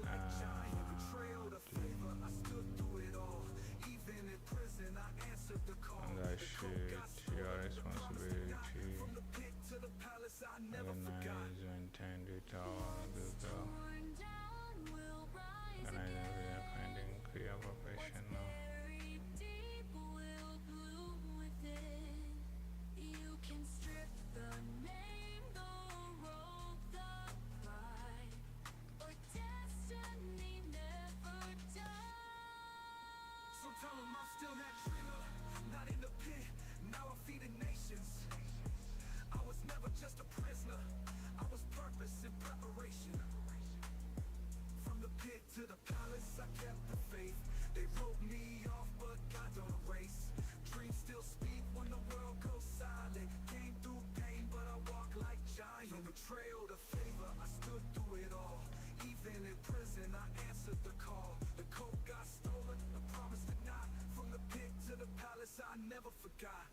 And I should your responsibility. Organize, maintain it all. Finding clear professional. So tell 'em I'm still that dreamer, not in the pit, now I feed the nations. I was never just a prisoner, I was purpose and preparation. From the pit to the palace, I kept the faith. They wrote me off, but God don't erase. Dreams still speak when the world goes silent. Came through pain, but I walk like giant. From betrayal to favor, I stood through it all. Even in prison, I answered the call. The coat got stolen, the promise did not. From the pit to the palace, I never forgot.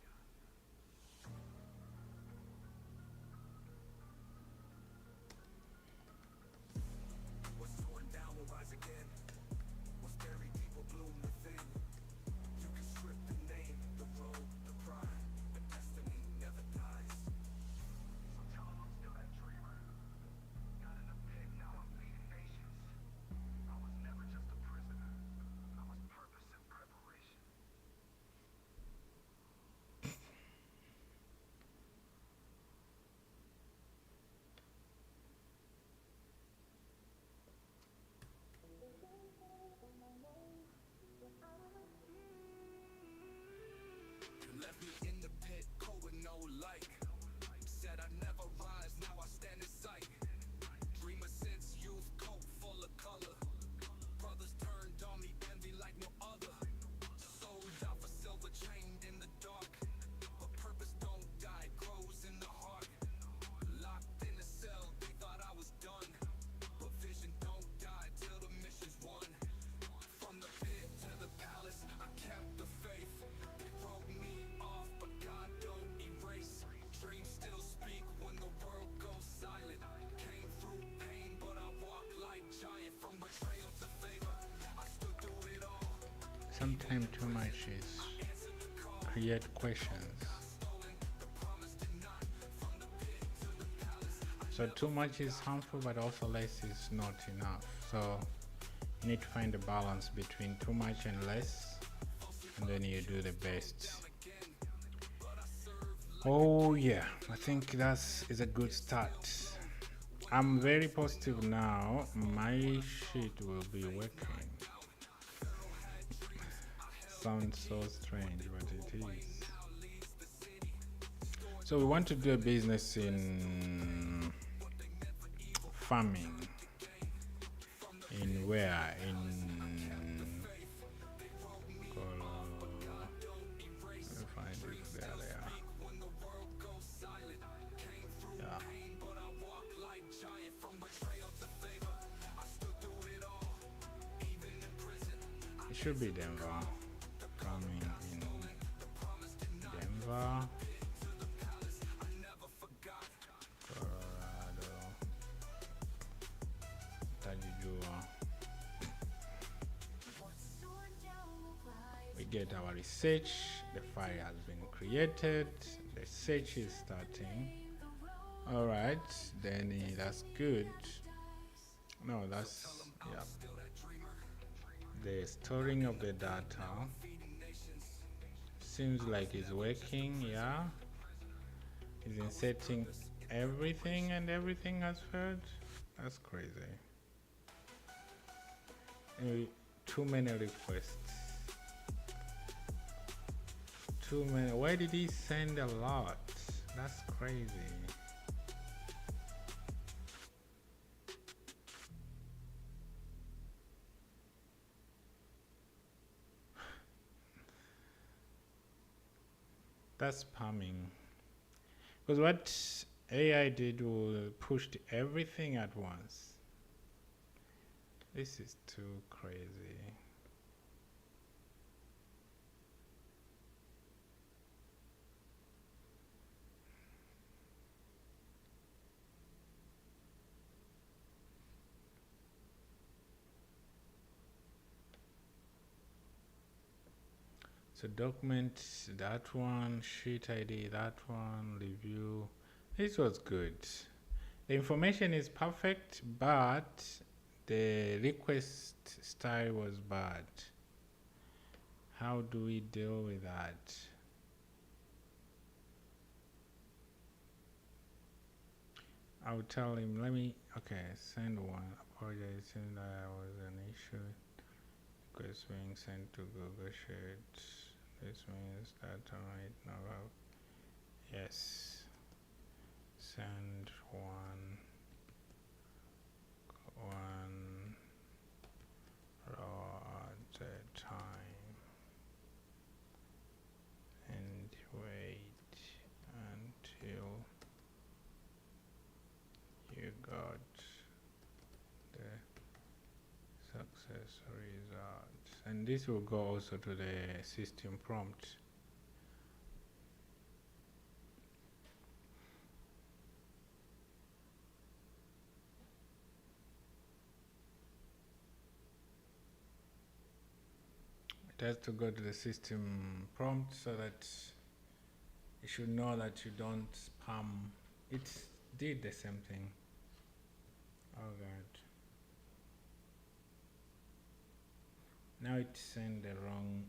What's torn down will rise again. What's buried deep will bloom within. You can strip the name, the road, the pride, but destiny never dies. So tell 'em I'm still that dreamer. Not in the pit, now I'm feeding nations. I was never just a prisoner. I was purpose and preparation. You left me in the pit, cold with no light. Said I'd never rise, now I stand in sight. Dreamer since youth, coat full of color. Brothers turned on me, envy like no other. Sold out for silver, chained in the dark. But purpose don't die, it grows in the heart. Locked in a cell, they thought I was done. But vision don't die till the mission's won. From the pit to the palace, I kept the faith. They wrote me off, but God don't erase. Dreams still speak when the world goes silent. Came through pain, but I walk like giant. From betrayal to favor, I stood through it all. Sometimes too much is create questions. So too much is harmful, but also less is not enough. So you need to find a balance between too much and less, and then you do the best. Oh yeah, I think is a good start. I'm very positive now. My shit will be working. Sounds so strange, but it is. So we want to do a business in farming. In where? In let me find it. There they are. Yeah. It should be Denver. Farming in Denver. get our research. The file has been created. The search is starting. All right, then that's good. No, that's, yeah. The storing of the data seems like it's working. Yeah, it's inserting everything and everything has failed. That's crazy. Too many requests. Too many. Why did he send a lot? That's crazy. That's spamming. Because what AI did was pushed everything at once. This is too crazy. So document, that one, sheet ID, that one, review. This was good. The information is perfect, but the request style was bad. How do we deal with that? I'll tell him, okay, send one. Apologize, since there was an issue. Request being sent to Google Sheets. This means that right now, yes, send one row at a time and wait until you got the success result. And this will go also to the system prompt. It has to go to the system prompt so that you should know that you don't spam. It did the same thing. Oh god. Now it sent the wrong.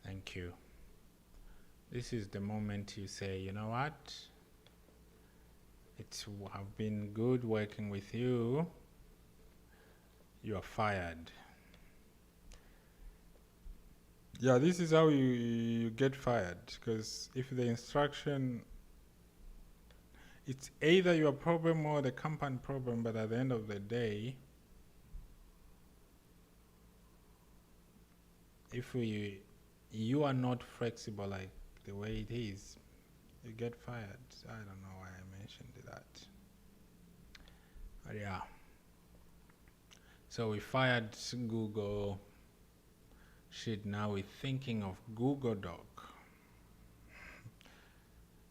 Thank you. This is the moment you say, you know what? It's have been good working with you. You are fired. Yeah, this is how you get fired. Because if the instruction, it's either your problem or the company problem, but at the end of the day, if you are not flexible like the way it is, you get fired. I don't know why I mentioned that. But yeah. So we fired Google Sheet. Now we're thinking of Google Doc.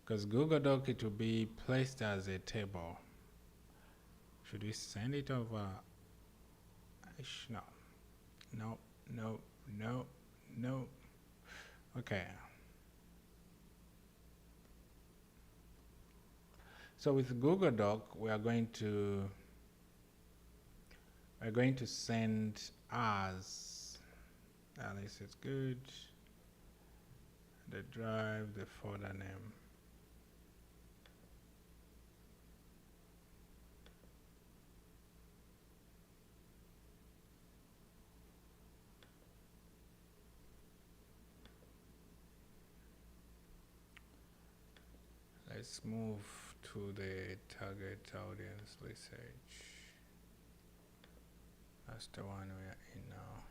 Because Google Doc, it will be placed as a table. Should we send it over? No. Okay. So with Google Doc, we are going to send as, this is good, the drive, the folder name. Let's move to the target audience research. That's the one we are in now.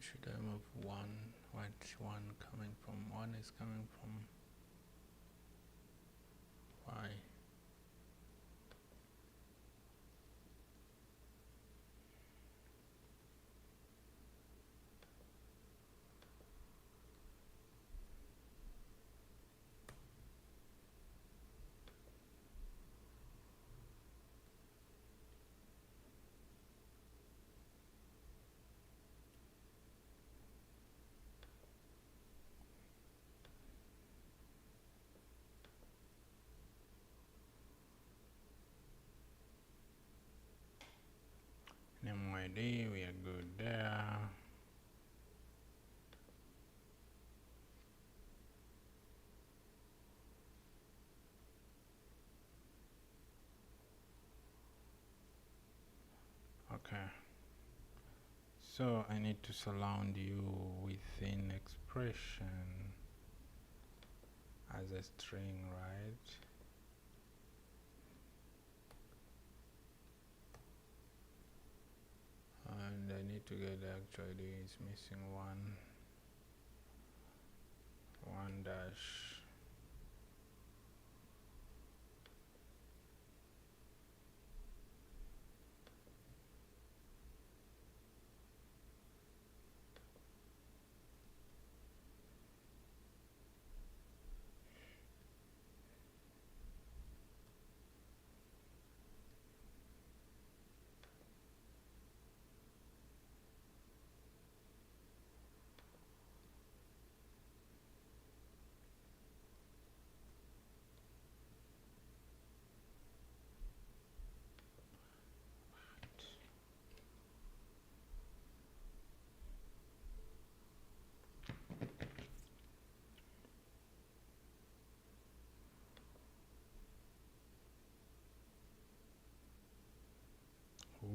should I move one? Which one coming from? One is coming from Y. Name ID, we are good there. Okay. So I need to surround you within expression as a string, right? And I need to get the actual ID is missing one dash.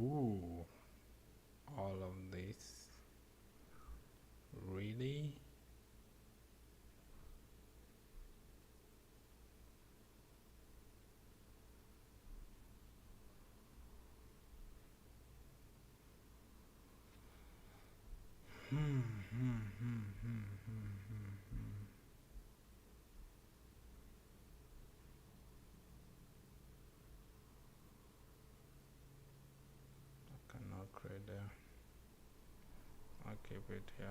Ooh, all of this, really? I cannot create there. I'll keep it here.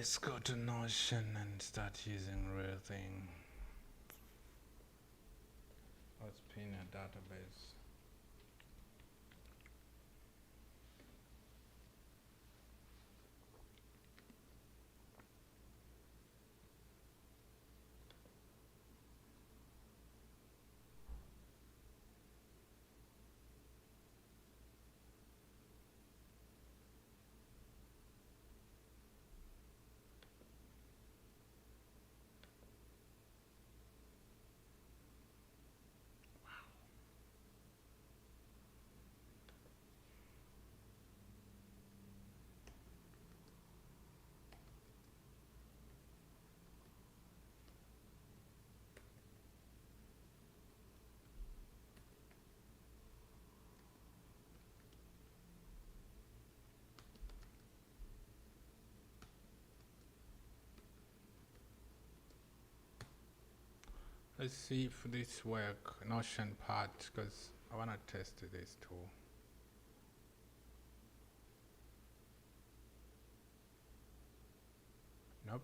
Let's go to Notion and start using real thing. Let's pin a database. Let's see if this work, Notion part, because I want to test this too. Nope.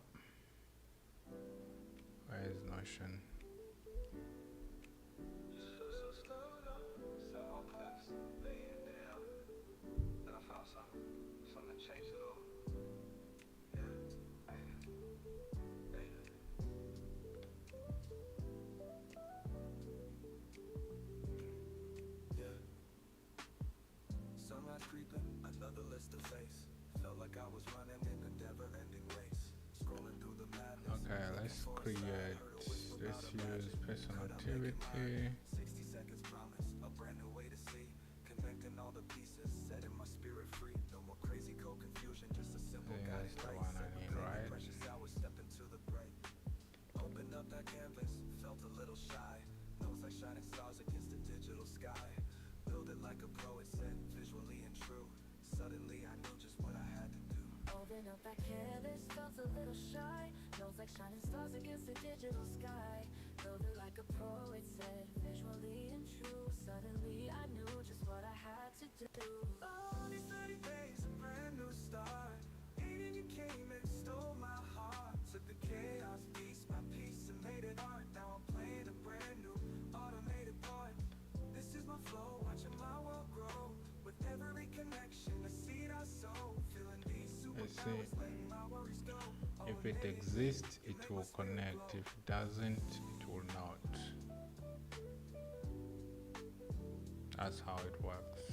Where is Notion? Sunrise creeping, another list to face. Felt like I was running in a never-ending race. Scrolling through the madness. Okay, let's create. Let's use personal activity. 60 seconds promise, a brand new way to see. Connecting all the pieces, setting my spirit free. No more crazy code confusion, just a simple Yeah, guiding that's the light. one I need, right? Precious hours, stepped into the break. Opened up that canvas, felt a little shy. Nose like shining stars against the digital sky. Build it like a pro, it said, visually and true. Suddenly I knew just what I had to do. Open up that canvas, felt a little shy. Nose like shining stars against the digital sky. Build it like a pro, it said, visually and true. Suddenly I knew just what I had to do. Oh, these 30 days, a brand new start. Aiden, you came and stole my heart. Took the chaos, piece by piece, and made it art. Now I'm playing a brand new automated part. This is my flow, watching my world grow. With every connection, the seed I sow. Feeling these Let's superpowers, see. letting my worries go. If it exists, it will connect. If it doesn't, it will not. That's how it works.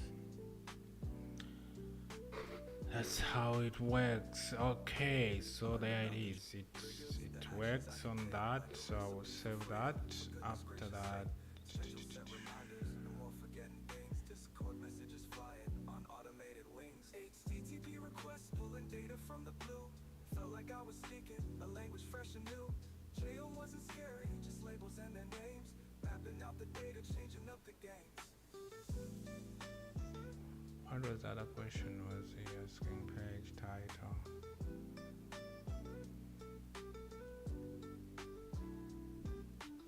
That's how it works. Okay, so there it is. It works on that. So I will save that. After that, No more forgetting things, Discord messages flying on automated wings. HTTP requests pulling data from the blue. Felt like I was speaking a language fresh and new. Jail wasn't scary, just labels and their names. Mapping out the data, changing up the games. what was the other question? Was he asking page title?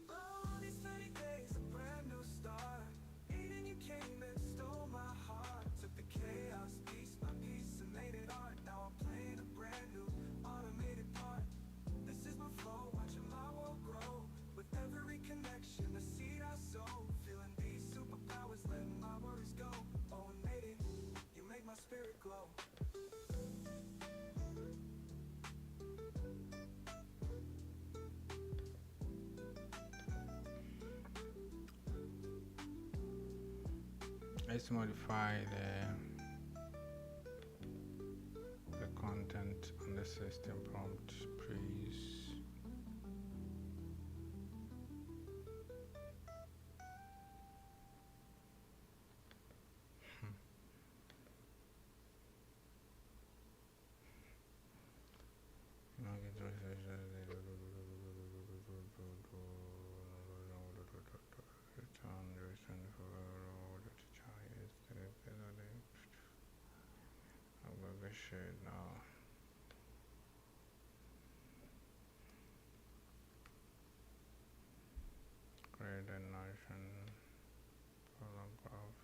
Oh, these 30 days, a brand new start. Aiden, you came and stole my heart. Took the chaos, piece by piece, and made it art. Now I'm playing a brand new automated part. This is my flow, watching my world grow. With every connection, the seed I sow. Feeling these superpowers, letting my worries go. Oh, and made it, you make my spirit glow. Let's modify the content on the system prompt, please. Shit, no. Create a Notion paragraph.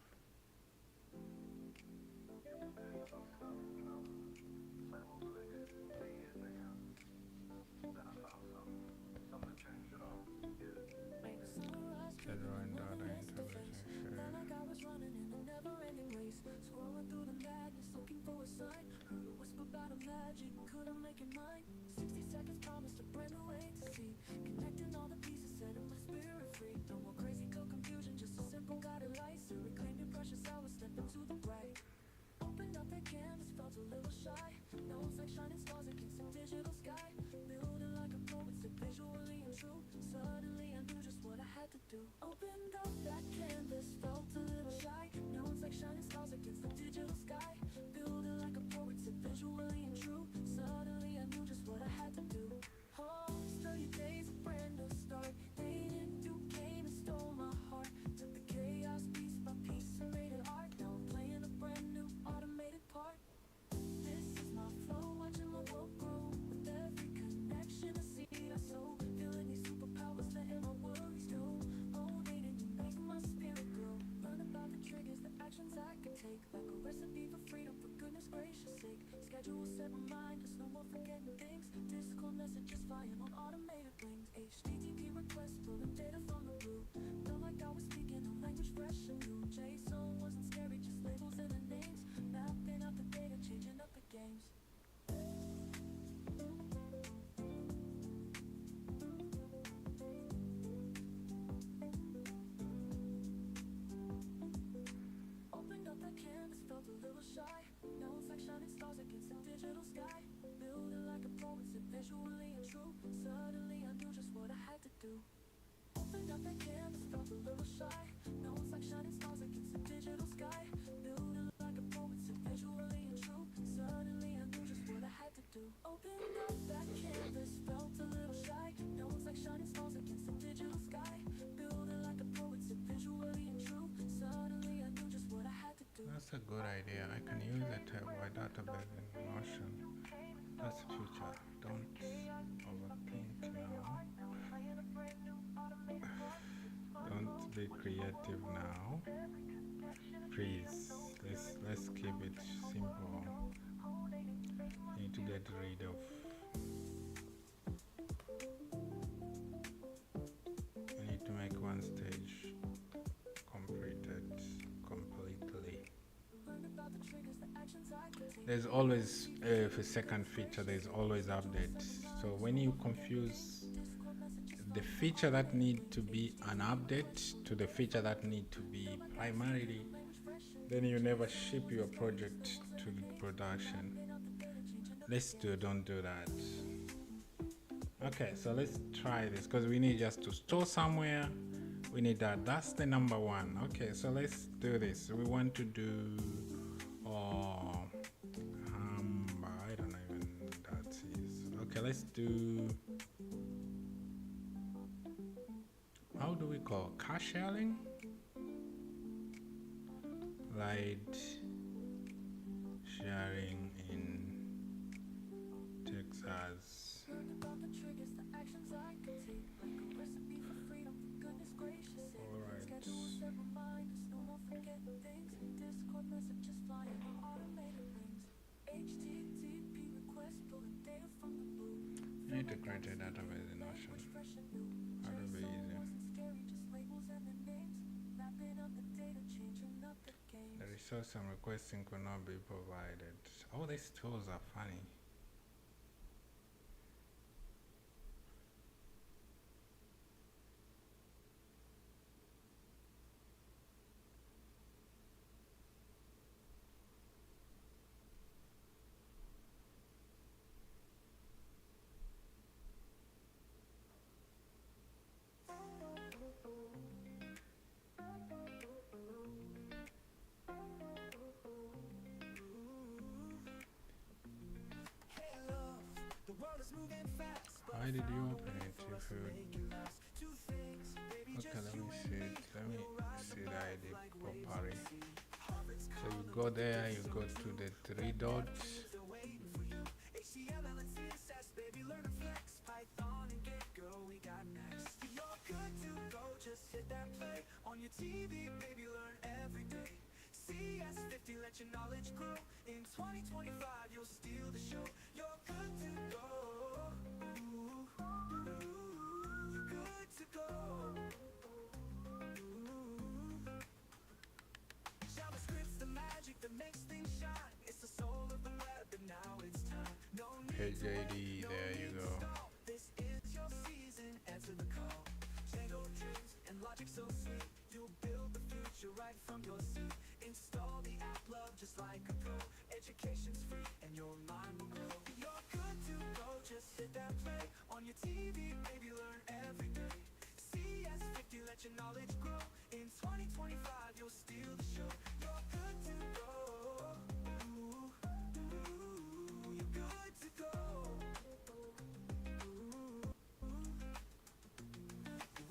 schedule, set my mind, there's no more forgetting things. Discord messages flying on automated rings. HTTP requests pulling data from the blue. Felt like I was speaking a language fresh and new. JSON wasn't scary, just labels and the names. Mapping out the data, changing up the games. Opened up that canvas, felt a little shy. Now it's like shining stars against a digital sky. Build it like a pro, it's visually and true. Suddenly I knew just what I had to do. Opened up that canvas, felt a little shy. Now it's like shining stars against a digital sky. Build it like a pro, it's visually and true. Suddenly I knew just what I had to do. Opened up that canvas, felt a little shy. Now it's like shining stars against a digital sky. Build it like a pro, it's visually and true. Suddenly I knew just what I had to do. That's a good idea. I can use a my database in Notion. That's the future. Don't overthink now. Don't be creative now. Please, let's keep it simple. Need to get rid of. We need to make one stage completed completely. There's always for second feature. There's always updates. So when you confuse the feature that need to be an update to the feature that need to be primarily, then you never ship your project to production. Don't do that. Okay, so let's try this because we need just to store somewhere. We need that. That's the number one. Okay, so let's do this. We want to do I don't know even that is. Okay, let's do, how do we call car sharing? Ride sharing in Texas. Alright. I need to create a database in Notion. That'll be easier. The resource I'm requesting could not be provided. All these tools are funny. Why did you open it if you... Okay, let me see it. Let me see the ID properly. So you go there, you go to the three dots. CS50, let your knowledge grow. In 2025, you'll steal the show. You're good to go. You're good to go. JavaScript's the magic that makes things shine. It's the soul of the web, and now it's time. No need to JD, there you go. This is your season, answer the call. Django dreams and logic so sweet. You'll build the future right from your seat. Install the app, love just like a pro. Education's free and your mind will grow. You're good to go, just hit that play. On your TV, baby, learn every day. CS50, let your knowledge grow. In 2025, you'll steal the show. You're good to go. You're good to go.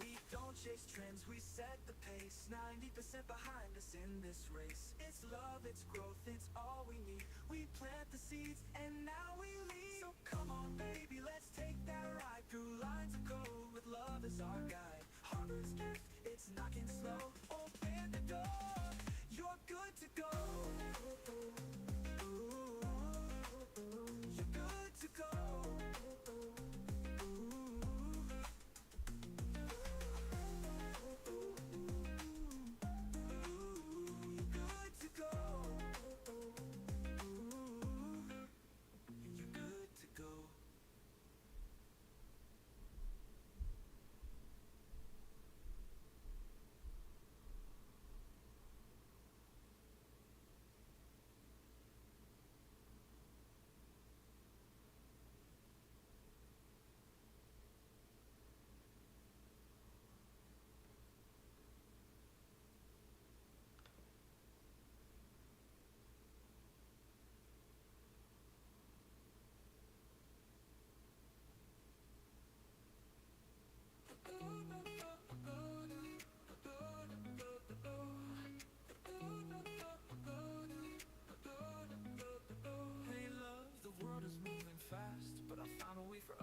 We don't chase trends, we set the pace. 90% behind us in this race. It's love, it's growth, it's all we need. We plant the seeds and now we lead. So come on baby, let's take that ride through lines of gold with love as our guide. Harbor's gift, it's knocking slow. Open the door, you're good to go.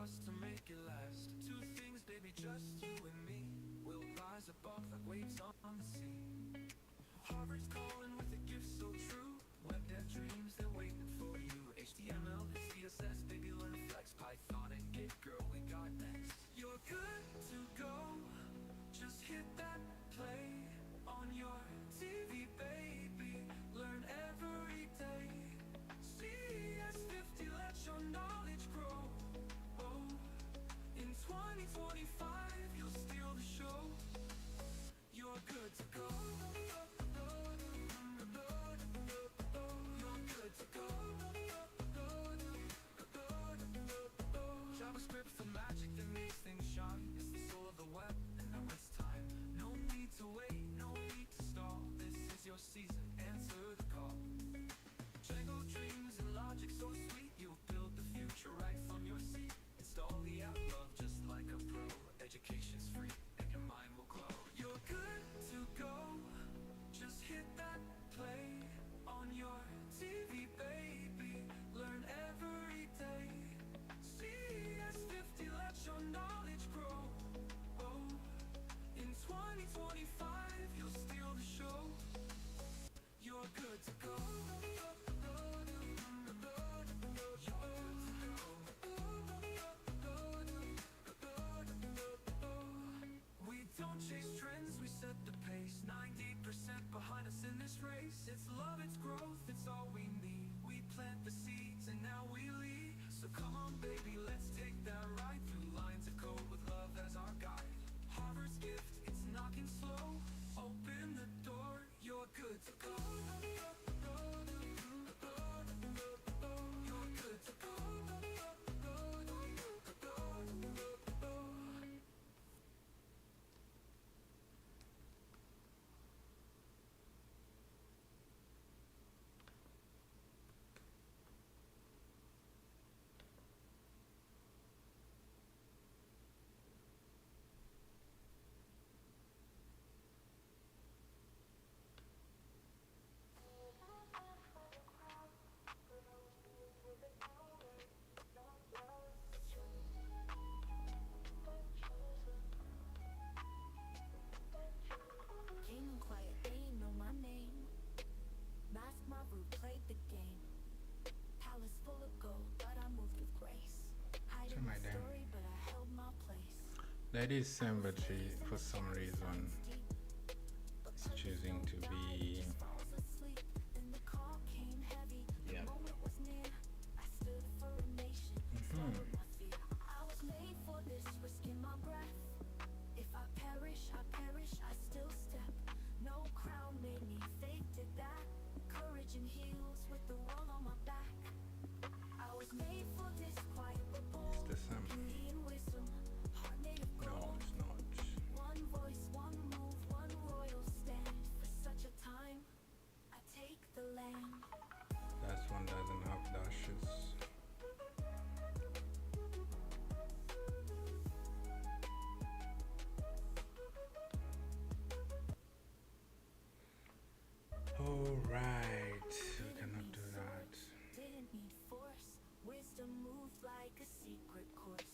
trust to make it last. Two things, baby, just you and me. We'll rise above like waves on the sea. Harvard's calling with a gift so true. Web dev dreams, they're waiting for you. HTML and CSS, baby, learn Flex, Python and Git, girl, we got next. You're good to go. Just hit that play on your TV, baby. Learn every day. CS50, let your knowledge grow. Oh, in 2025, you'll steal the show. You're good to go. You're good to go. JavaScript for magic that makes things shine. It's the soul of the web, and now it's time. No need to wait, no need to stall. This is your season, answer the call. Django dreams and logic so sweet. You build the future right from your seat. Install the app, love just like a pro. Education's free, and your mind will glow. You're good to go. Just hit that play on your TV, baby. Learn every day. CS50, let your knowledge grow. Oh, in 2025, you'll steal the show. You're good to go. We don't chase trends, we set the pace. 90% behind us in this race. It's love, it's growth, it's all we need. We plant the seeds and now we lead. So come on, baby, let's take that ride through lines of code with love as our guide. Harvard's gift, it's knocking slow. Open the door, you're good to go. You're good to go. King and quiet, they ain't know my name. Mask my root, played the game. Palace full of gold, but I moved with grace. Hiding my my damn. story, but I held my place. That is Symmetry for some reason. Deep, but It's choosing to be. falls asleep. Then the call came heavy. Yeah. The moment was near. I stood for a nation. Swallowed my fear. I was made for this, risking my breath. If I perish, I still step. No crown made me fake, did that. Courage and heels with the world on my back. I was made for this, quiet but bold. It's the same. Beauty and wisdom, heart made of No, gold. it's not. One voice, one move, one royal stand. For such a time, I take the land. That one doesn't have dashes. Alright, we cannot do that. Didn't need force. Wisdom moved like a secret course.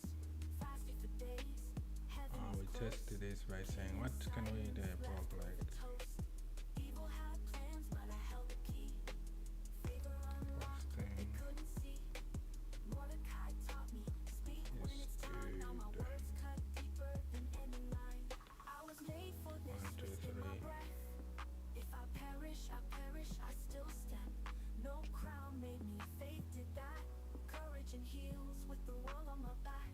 Fasted for days. Heaven We was close. tested this by saying, what can we do? Broke like Toast. Evil had plans, but I held the key. Favor unlocked, they posting. couldn't see. Mordecai taught me, speak when Yes, it's time. Now my dude. words cut deeper than any line. I was made for this, 1, 2, risking my 3. breath. If I perish, I still step. No crown made me fake, did that. Courage and heels with the world on my back.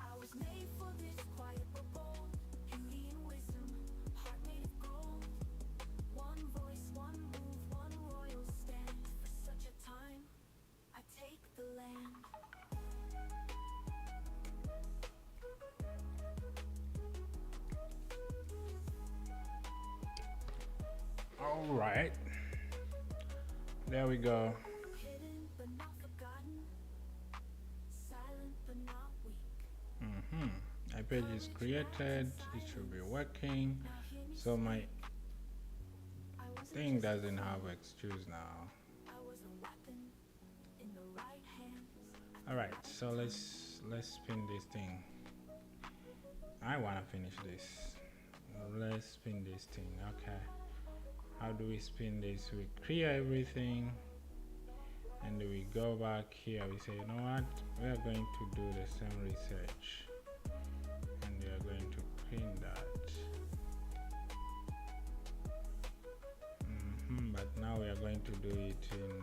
I was made for this, quiet but bold. Beauty and wisdom, heart made of gold. One voice, one move, one royal stand. For such a time, I take the land. Alright. There we go. Hidden but not forgotten. Silent but not weak. My page is created. It should be working. Now hear me So my I wasn't thing just doesn't have excuse now. I was a weapon in the right hands. Alright, so let's let's spin this thing. I wanna finish this. Let's spin this thing. Okay. How do we spin this? We clear everything and we go back here. We say, you know what? We are going to do the same research and we are going to clean that. But now we are going to do it in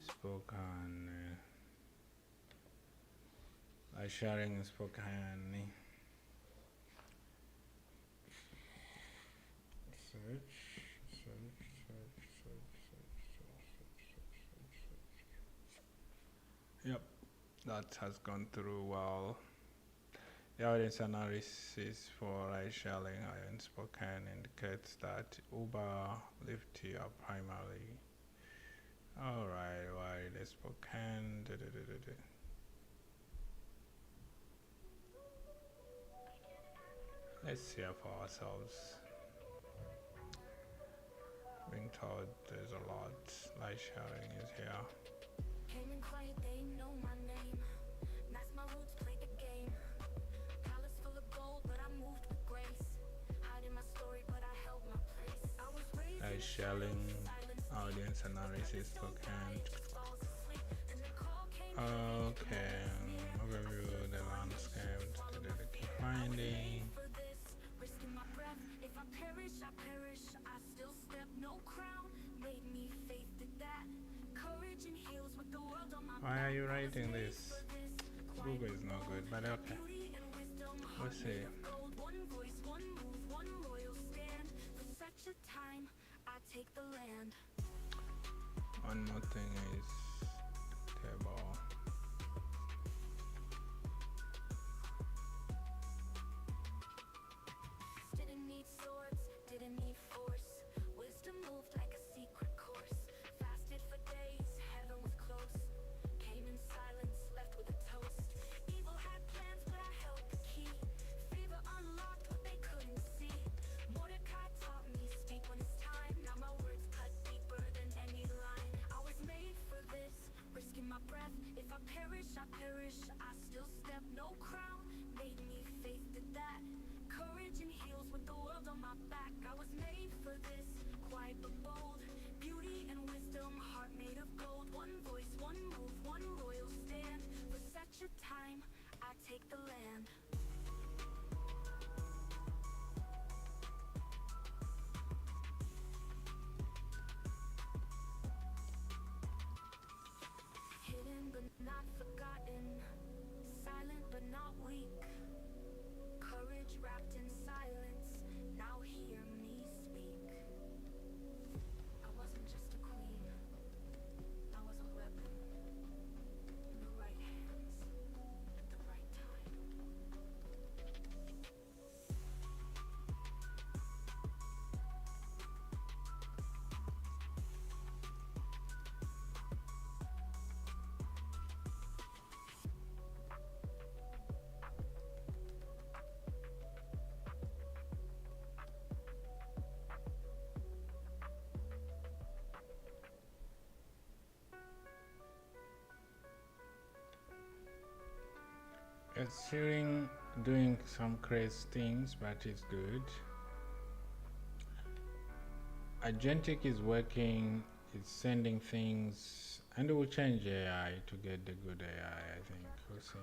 Spokane. Sharing in Spokane. Yep, that has gone through well. The audience analysis for ride sharing in Spokane indicates that Uber, Lyft are primarily. Alright, why the Spokane? Let's see for ourselves. Being told there's a lot. Ride sharing is here. Came in quiet, they know my name. Mask my roots, play the game. Palace full of gold, but I moved with grace. Hiding my story, but I held my place. I was raised Ride sharing, audience analysis for Kent. Okay, overview the landscape, the key finding. Risking my breath, if I perish, I perish. I still step, no crown. Made me faith did that. Courage and heals with the world on my Why are you writing this? Google is not good, but okay. Let's see. One voice, one move, one royal stand. For such a time, I take the land. One more thing is table. Didn't need swords, didn't need force. Wisdom moved like a secret course. Fasted for days, heaven was close. Came in silence, left with a toast. Evil had plans, but I held the key. Favor unlocked what they couldn't see. Mordecai taught me, speak when it's time. Now my words cut deeper than any line. I was made for this, risking my breath. If I perish, I perish. I still step, no crown. Made me faith did that. Courage and heals with the world on my back. I was made for this, quiet but bold. Beauty and wisdom, heart made of gold. One voice, one move, one royal stand. For such a time, I take the land. Hidden but not forgotten. Silent but not weak. Courage wrapped in silence, now hear me speak. I wasn't just a queen, I was a weapon. In the right hands, at the right time. It's doing some crazy things, but it's good. Agentic is working, it's sending things, and it will change AI to get the good AI, I think. We'll see.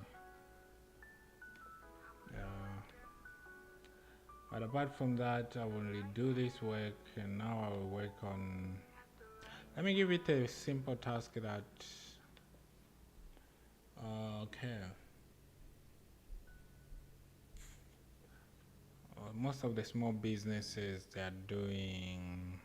But apart from that, I will redo this work, and now I will work on. Let me give it a simple task that. Okay. Most of the small businesses, they are doing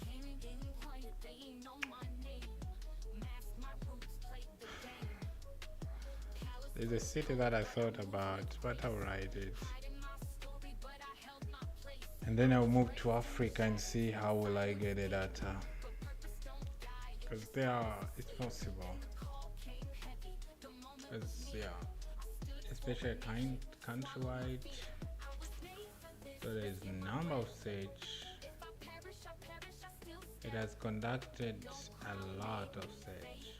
Came in getting quiet, they know my name. Mask my roots, played the game. Palace there's a city that I thought about, but I'll write it. hiding my story, but I held my place. and then I'll move to Africa and see how will I get the data, because there it's possible. It's, yeah, especially countrywide. So there is number of search. It has conducted a lot of search.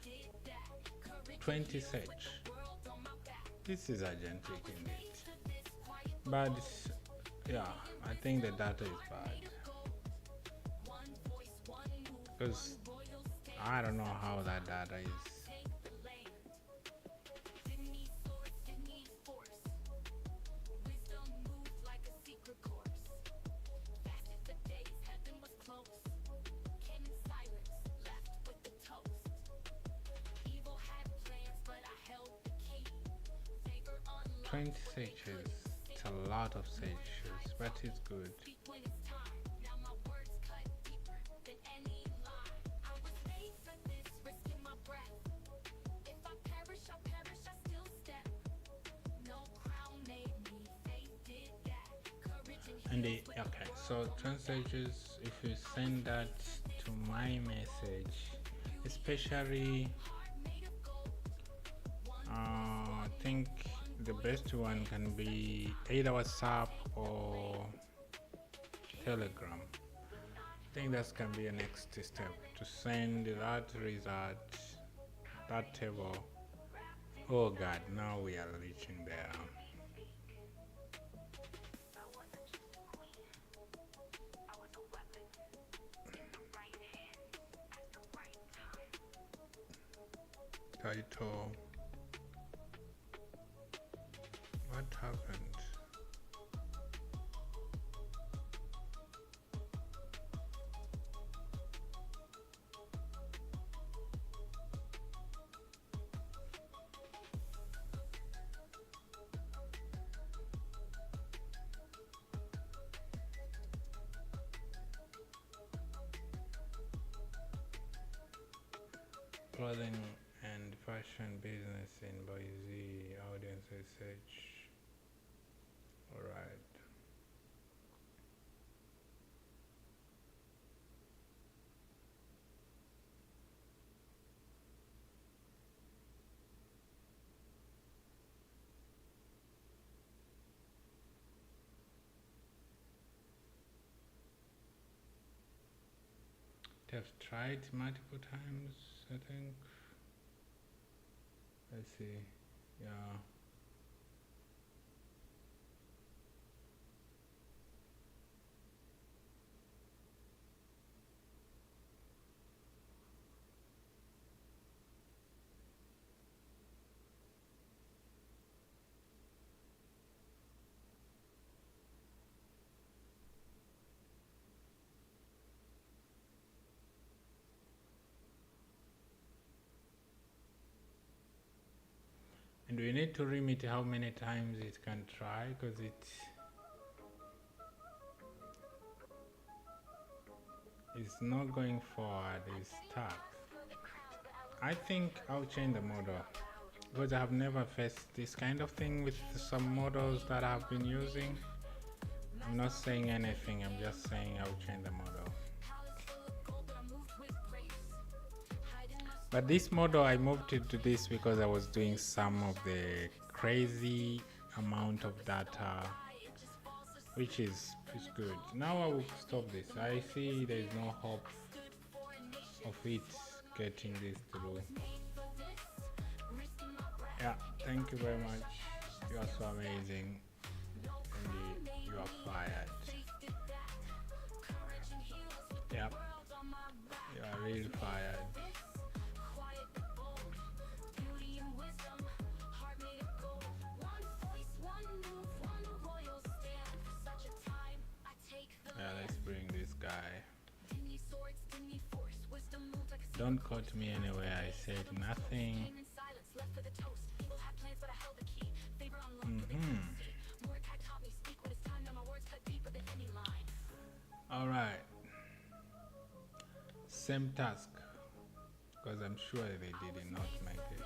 20 search. This is agentic indeed. But yeah, I think the data is bad. Because I don't know how that data is. Twenty searches. It's a lot of searches, but it's good. And okay, so 20 searches. If you send that to my message, especially, I think the best one can be either WhatsApp or Telegram. I think that can be a next step to send that result, that table. Oh God, now we are reaching there. Title. What happened? Clothing and fashion business in Boise, audience research. Alright. They've tried multiple times, I think. Let's see. Yeah. And we need to limit how many times it can try, because it's not going forward, it's stuck. I think I'll change the model, because I have never faced this kind of thing with some models that I've been using. I'm not saying anything, I'm just saying I'll change the model. But this model, I moved it to this because I was doing some of the crazy amount of data, which is good. Now I will stop this. I see there is no hope of it getting this through. Yeah, thank you very much. You are so amazing. And you are fired. Yeah, you are really fired. Yeah, let's bring this guy. Don't quote me anywhere, I said nothing. Alright. Same task. Because I'm sure they did not make it.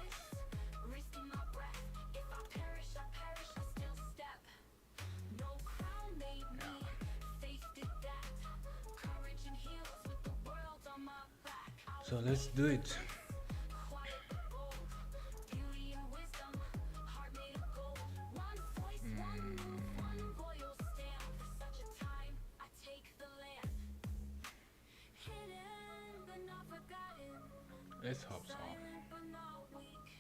So let's do it. Beauty and wisdom, heart made of gold. One voice, one move, one royal stand. For such a time, I take the land. Hidden but not forgotten, Let's hope so. silent but not weak.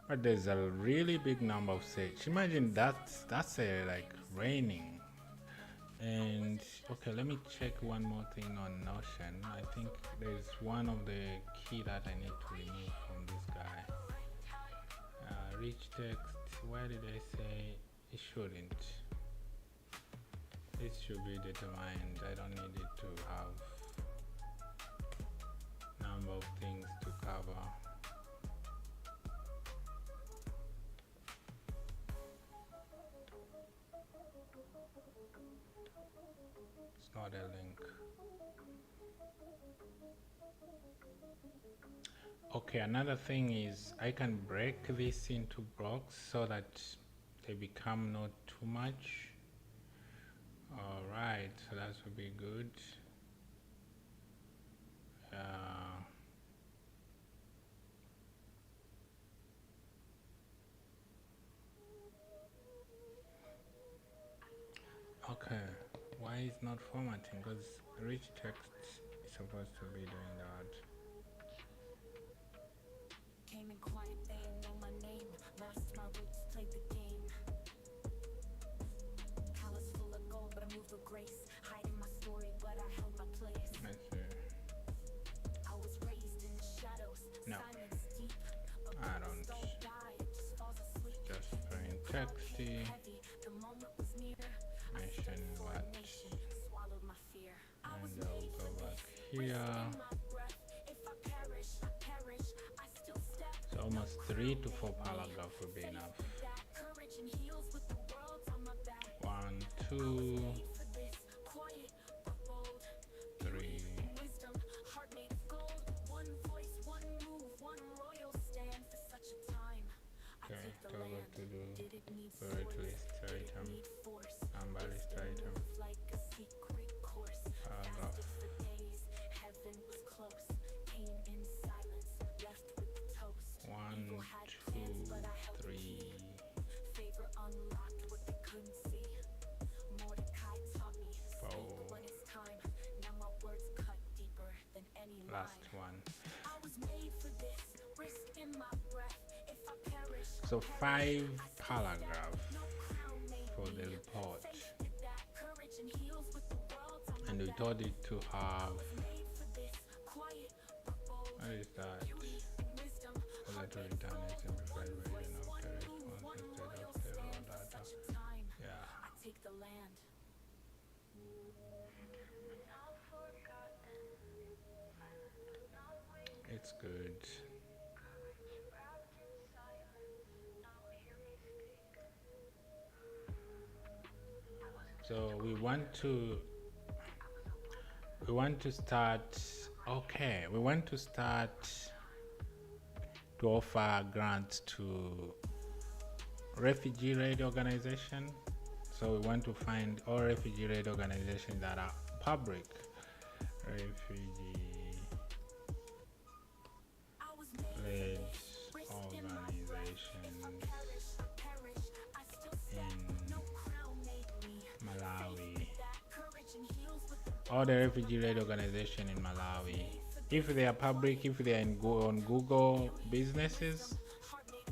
But there's a really big number of sage. Imagine that's a like raining. And okay, let me check one more thing on Notion. I think there's one of the key that I need to remove from this guy. Rich text. Why did I say it shouldn't? It should be determined. I don't need it to have number of things to cover. It's not a link. Okay, another thing is I can break this into blocks so that they become not too much. Alright, so that would be good. Okay, why is not formatting? Because rich text is supposed to be doing that. Came in quiet, they ain't know my name. Lost my roots, played the game. Palace full of gold, but I moved with grace. Hiding my story, but I held my place. Let's see. I was raised in the shadows. No. Silence deep. But I words don't. don't die, it just falls asleep. Just plain texty. Heavy, the moment was near. I Mention stood for what? a nation, swallowed my fear. I was And I'll made go for back this. here. In my breath, if I perish, I perish. I still step. So almost 3 to 4 paragraphs would be enough. That courage and heals with the world on my back. 1, 2, Made for this, quiet but bold. 3. Wisdom, heart made of gold. One voice, one move, one royal stand. For such a time, I Okay, take the tell what land. to do. Did it need Word swords? list Did it item. need force? Number list item. Moved like a secret course. Paragraph. Fasted for days, heaven was close. Came in silence, left with the toast. 1, Evil had plans, but I 2, held the 3. key. Favor unlocked what they couldn't see. Mordecai taught me, speak Four. when it's time. Now my words cut deeper than any Last line. one. I was made for this, risk in my breath. If I perish, So 5 no paragraphs crown made for me. the report. Faith with that courage and heals with the world on my And we back. told it to have. Made for this, quiet but bold. What is that? Beauty and wisdom, So heart that will made of return a gold. simplified One version voice, of one the move, response one instead royal of the raw stand. For data. such a time, Yeah. I take the land. It's good. So we want to start. Okay, we want to start to offer grants to refugee aid organization. So we want to find all refugee aid organizations that are public refugee I was made aid risk in my breath. If I organizations perish, I perish. I still step. in No crown made me. Malawi. That courage and heals with the All the refugee aid organization in Malawi. If they are public, if they are on Google businesses,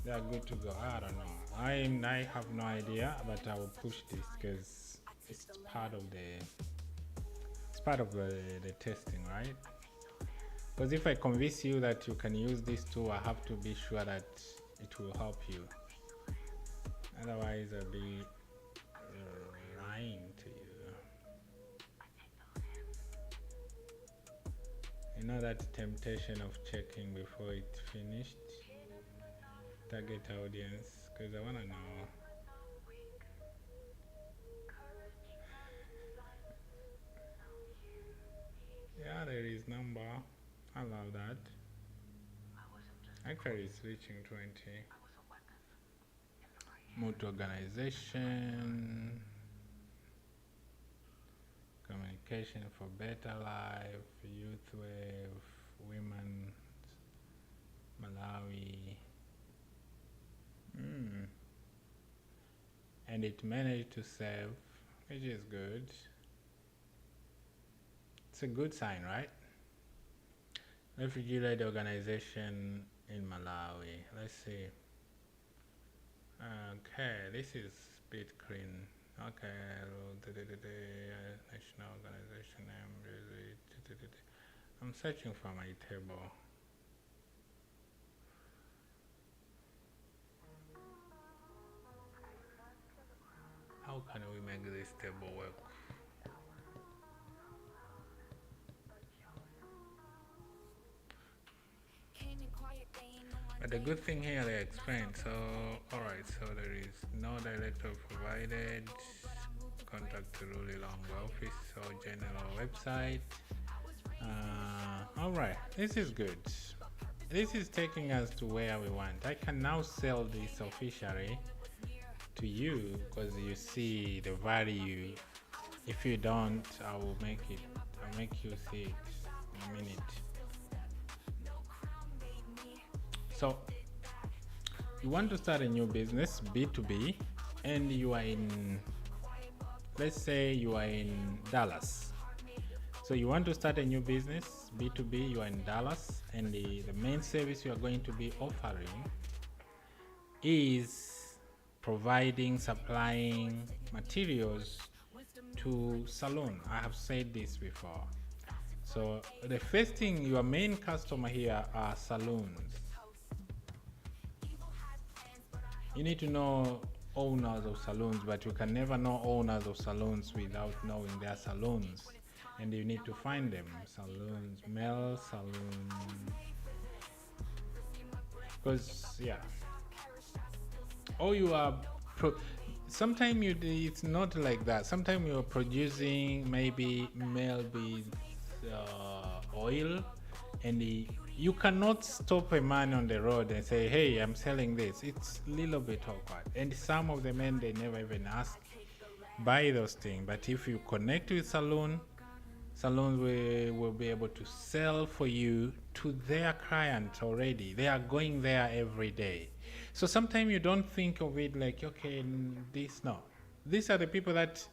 they are good to go. I don't know. I have no idea, but I will push this because it's part of the testing, right? Because if I convince you that you can use this tool, I have to be sure that it will help you. Otherwise, I'll be lying to you. You know that temptation of checking before it finished? Target audience, because I want to know. Yeah, there is number. I love that. Actually, it's reaching 20. Multi organization. Communication for better life. Youth wave. Women Malawi. And it managed to save, which is good. It's a good sign, right? Refugee-led organization in Malawi. Let's see. Okay, this is Bitcoin. Okay, national organization name. I'm searching for my table. How can we make this table work? But the good thing here they explain. So, alright, so there is no director provided, contact the Ruli Long office or general website. Alright, this is good. This is taking us to where we want. I can now sell this officially to you because you see the value. If you don't, I'll make you see it in a minute. So you want to start a new business, B2B, and you are in, let's say you are in Dallas. So you want to start a new business, B2B, you are in Dallas, and the main service you are going to be offering is providing, supplying materials to salon. I have said this before. So the first thing, your main customer here are saloons. You need to know owners of saloons, but you can never know owners of saloons without knowing their saloons. And you need to find them. Saloons, male saloon. Because, yeah. Or you are, sometimes it's not like that. Sometimes you're producing maybe male oil, and you cannot stop a man on the road and say, hey, I'm selling this. It's a little bit awkward. And some of the men, they never even ask, buy those things. But if you connect with saloons will be able to sell for you to their clients already. They are going there every day. So sometimes you don't think of it like, okay, no. These are the people that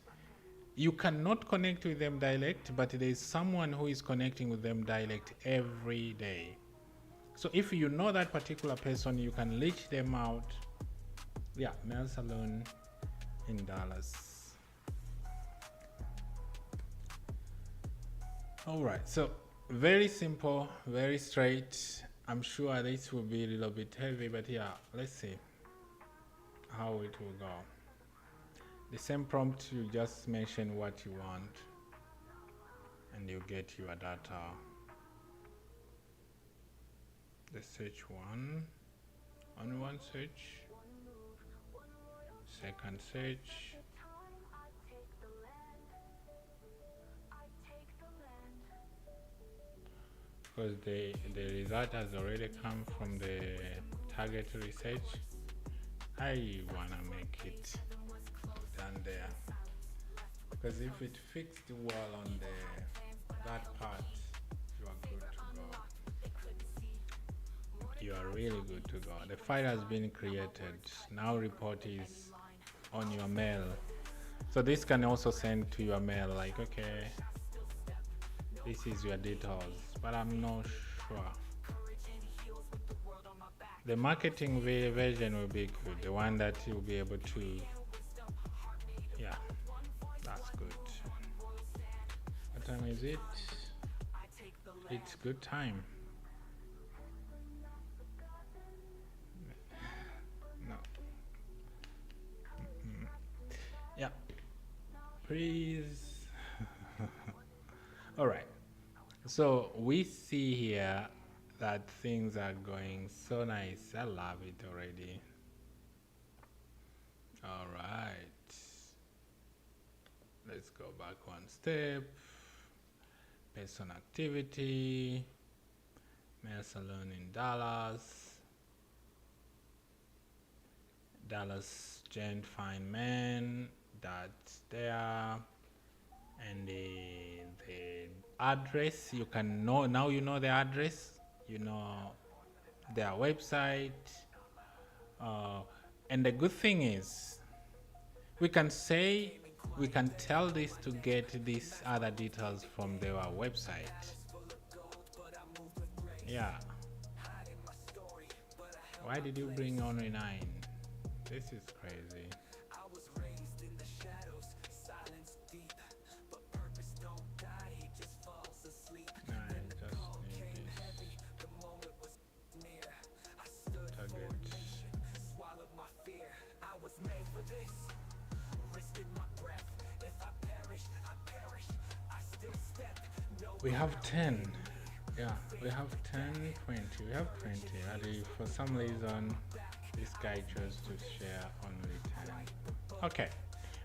you cannot connect with them direct, but there is someone who is connecting with them direct every day. So if you know that particular person, you can reach them out. Yeah, male salon in Dallas. All right, so very simple, very straight. I'm sure this will be a little bit heavy, but yeah, let's see how it will go. The same prompt, you just mention what you want and you get your data. The search one, on one search, second search, because the result has already come from the target research. I wanna make it done there, because if it fixed well on that part, you are good to go. You are really good to go. The file has been created. Now report is on your mail. So this can also send to your mail like, okay, this is your details, but I'm not sure. The marketing version will be good, the one that you'll be able to, yeah, that's good. What time is it? It's good time. No. Yeah, please. All right, so we see here that things are going so nice. I love it already. All right, let's go back one step. Person activity, male salon in Dallas, Dallas gent fine man, that's there. And the address, you can know, now you know the address, you know their website. And the good thing is, we can tell this to get these other details from their website. Yeah. Why did you bring only 9? This is crazy. I just need this target. We have 10. Yeah, we have 10, 20. We have 20. And for some reason, this guy chose to share only 10. Okay.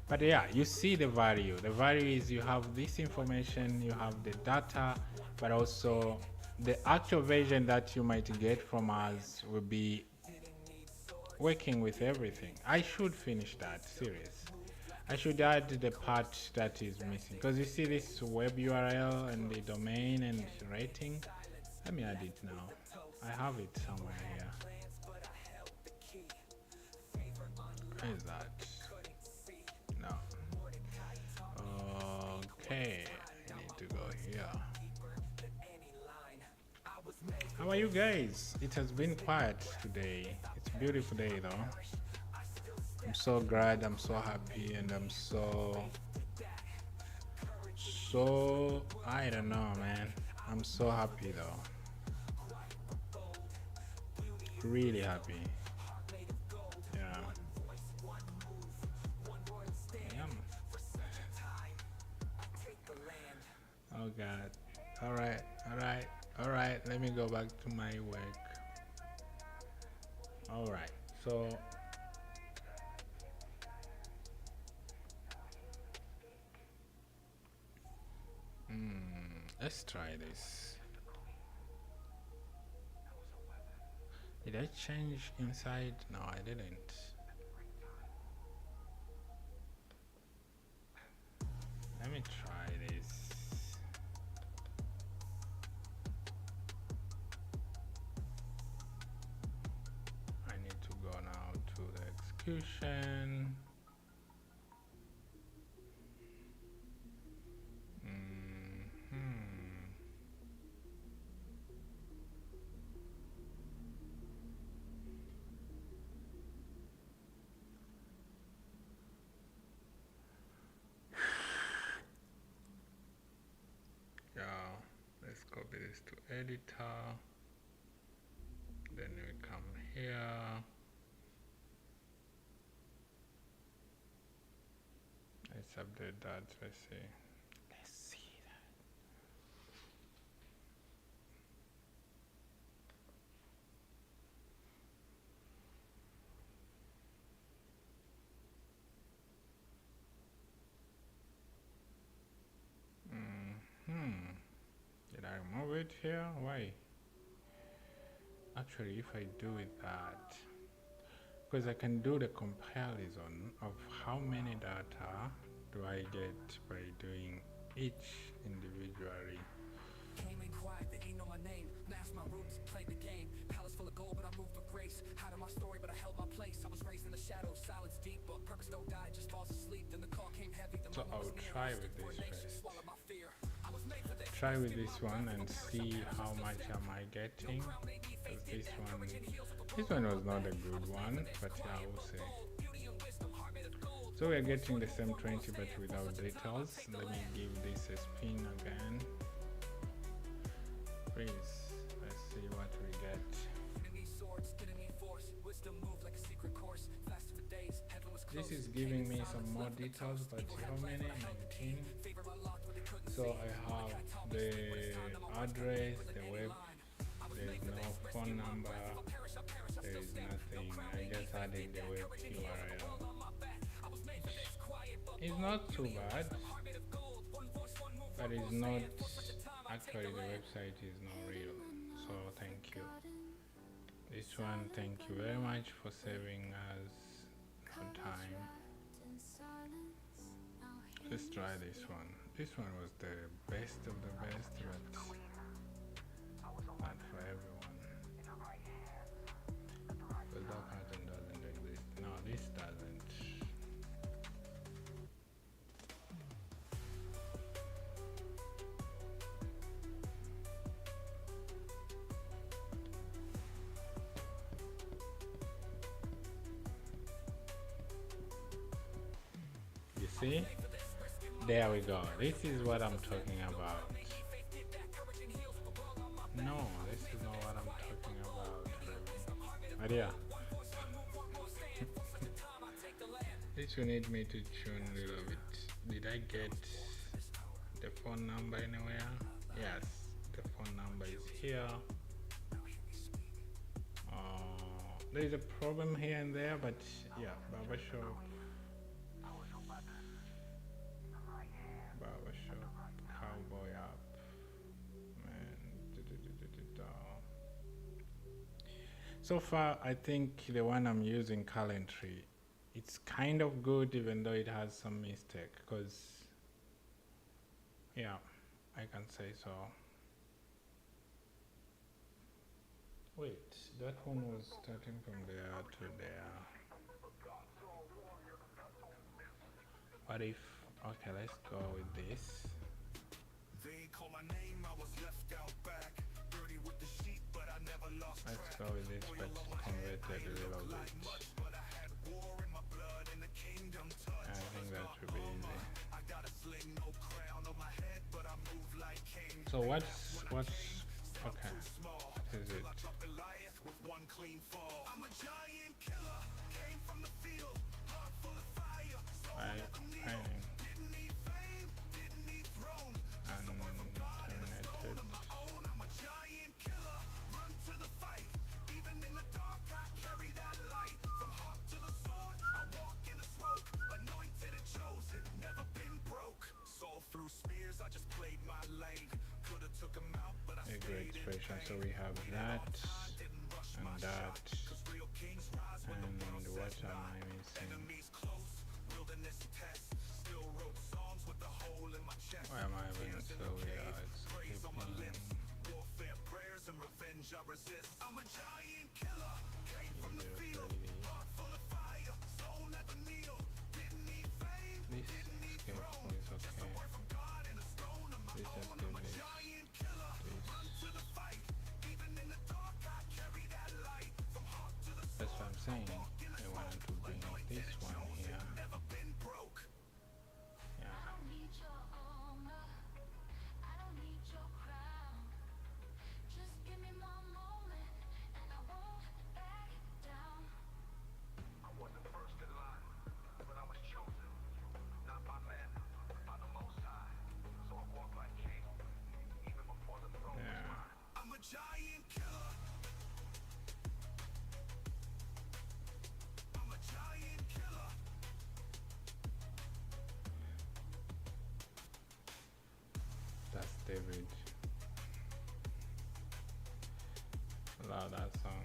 But yeah, you see the value. The value is you have this information, you have the data, but also the actual version that you might get from us will be working with everything. I should finish that series. I should add the part that is missing, because you see this web URL and the domain and rating. Let me add it now. I have it somewhere here. Where is that? No. Okay, I need to go here. How are you guys? It has been quiet today. It's a beautiful day though. I'm so glad, I'm so happy, and I'm so I don't know, man. I'm so happy though. Really happy. Yeah. Oh God. All right. Let me go back to my work. All right. So. Let's try this. Did I change inside? No, I didn't. Let me try this. I need to go now to the execution. Let's copy this to editor, then we come here, let's update that. Let's see that. Did I remove it here? Why? Actually, if I do it that, because I can do the comparison of how many data do I get by doing each individually. Came in quiet, they ain't know my name. Masked my roots, played the game. Palace full of gold, but I moved with grace. Hiding my story, but I held my place. I was raised in the shadows, silence deep, but purpose don't die, just falls asleep. Then the call came heavy. So I'll try with this first. Try with this one and see how much am I getting. This one was not a good one, but yeah, I will say. So we're getting the same 20 but without details. Let me give this a spin again. Please, let's see what we get. This is giving me some more details, but how many? 19. So I have the address, the web, there is no phone number, there is nothing. I just added the web URL. It's not too bad, but it's not, actually the website is not real, so thank you. This one, thank you very much for saving us time. Let's try this one. This one was the best of the best, but not for everyone. See, there we go. This is what I'm talking about. No, this is not what I'm talking about. But yeah, this you need me to tune a little bit. Did I get the phone number anywhere? Yes, the phone number is here. There's a problem here and there, but yeah, barbershop, cowboy app, and so far I think the one I'm using currently, it's kind of good even though it has some mistake, because yeah, I can say so. Wait, that one was starting from there to there. What if, okay, let's go with this. They call my name, I was left out back. Dirty with the sheep, but I never lost Let's track. go with this, but converted a little bit. But I had war in my blood and the kingdom touch. I think that should be easy. I got a sling, no crown on my head, but I move like king. So what's, okay, what is it? Up Goliath with one clean fall. I'm a giant killer, came from the field, heart full of fire. Painting Didn't need fame, didn't need throne. and terminated. I'm a giant killer, run to the fight. Even in the dark, I carry that light. From heart to the sword, I walk in the smoke. Anointed and chosen, never been broke. Soul through spears, I just played my lane. Coulda took 'em out, but I A great expression. So we have that and that. real kings rise when And what am I missing? enemies close. Wilderness test, still wrote songs with a hole in my chest. Why am I even so we are Praise on my skipping? lips, warfare, prayers, and revenge I resist. I'm a giant killer, came from the field, heart full of fire, soul never kneel. Didn't need fame, This skip is okay. from God and a stone of my This just do this. giant killer. This. To the fight, even in the dark, I carry that light. From heart to the That's what I'm saying. I wanted to bring this one here. never been broke. Yeah. I don't need your honor. I don't need your crown. Just give me my moment, and I won't back down. I wasn't first in line, but I was chosen, not by man, by the Most High. So I walk like king, even before the throne. Yeah. I'm a giant killer. I'm a giant killer. That's David. Love that song.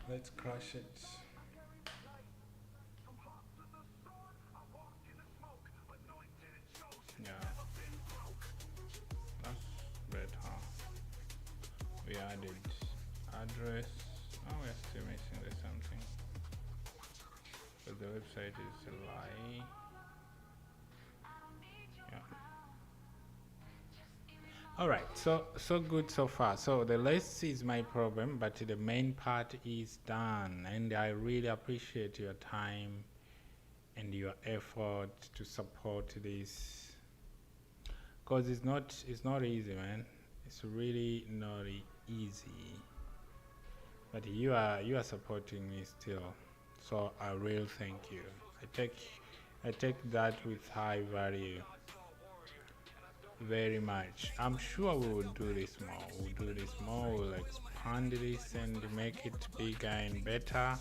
Let's crush it. Yeah. That's better. We added address. Oh, we're still missing the something. But the website is a lie. Yeah. All right. So good so far. So the list is my problem, but the main part is done, and I really appreciate your time and your effort to support this, because it's not easy, man. It's really not easy, but you are supporting me still, so I really thank you. I take that with high value, very much. I'm sure we will do this more. We'll expand this and make it bigger and better.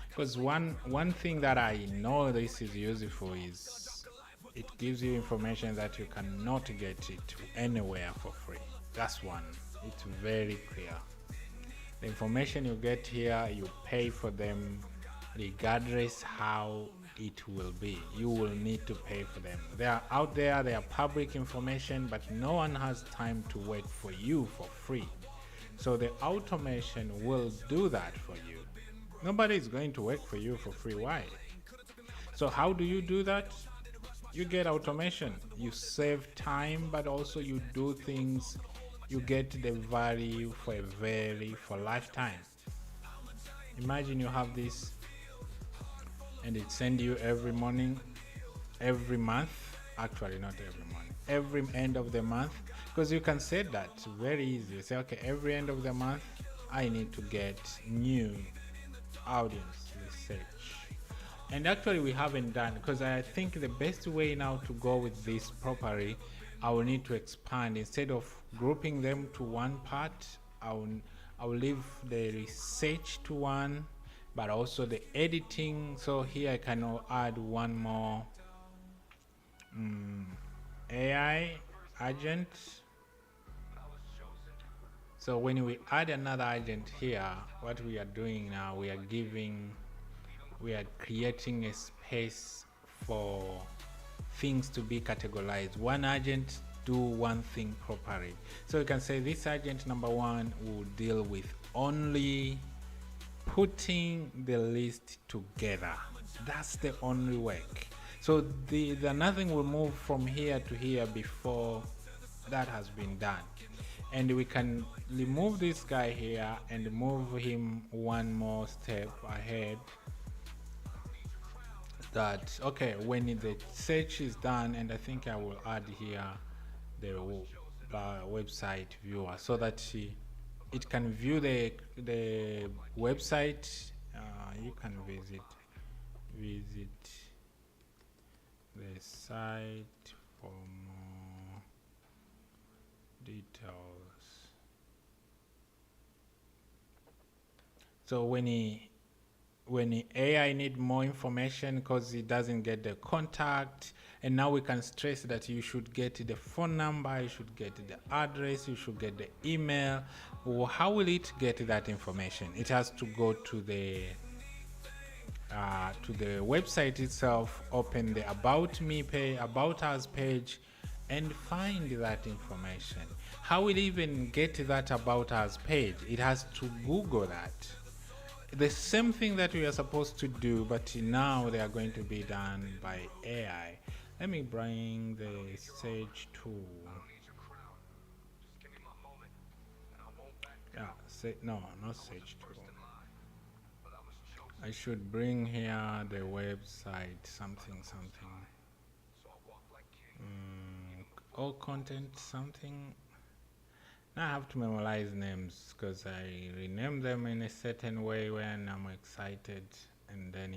Because one thing that I know this is useful is it gives you information that you cannot get it anywhere for free. That's one. It's very clear. The information you get here, you pay for them regardless how it will be. You will need to pay for them. They are out there, they are public information, but no one has time to work for you for free. So the automation will do that for you. Nobody is going to work for you for free. Why? So how do you do that? You get automation. You save time, but also you do things you get the value for lifetime. Imagine you have this and it send you every morning, every month, actually not every morning, every end of the month, because you can set that very easy. You say, okay, every end of the month I need to get new audience research. And actually we haven't done, because I think the best way now to go with this properly, I will need to expand. Instead of grouping them to one part, I will leave the research to one, but also the editing. So here I can now add one more AI agent. So when we add another agent here, what we are doing now, we are creating a space for things to be categorized. One agent do one thing properly. So you can say this agent number one will deal with only putting the list together. That's the only work. So the nothing will move from here to here before that has been done. And we can remove this guy here and move him one more step ahead. That okay, when the search is done, and I think I will add here the website viewer so that it can view the website. You can visit the site for more details. So when the AI need more information because it doesn't get the contact, and now we can stress that you should get the phone number, you should get the address, you should get the email. Well, how will it get that information? It has to go to the website itself, open the About Me page, About Us page, and find that information. How will it even get that About Us page? It has to Google that. The same thing that we are supposed to do, but now they are going to be done by AI. Let me bring the Sage tool. Yeah, no, not Sage tool. I should bring here the website, something. All content, something. Now I have to memorize names because I rename them in a certain way when I'm excited, and then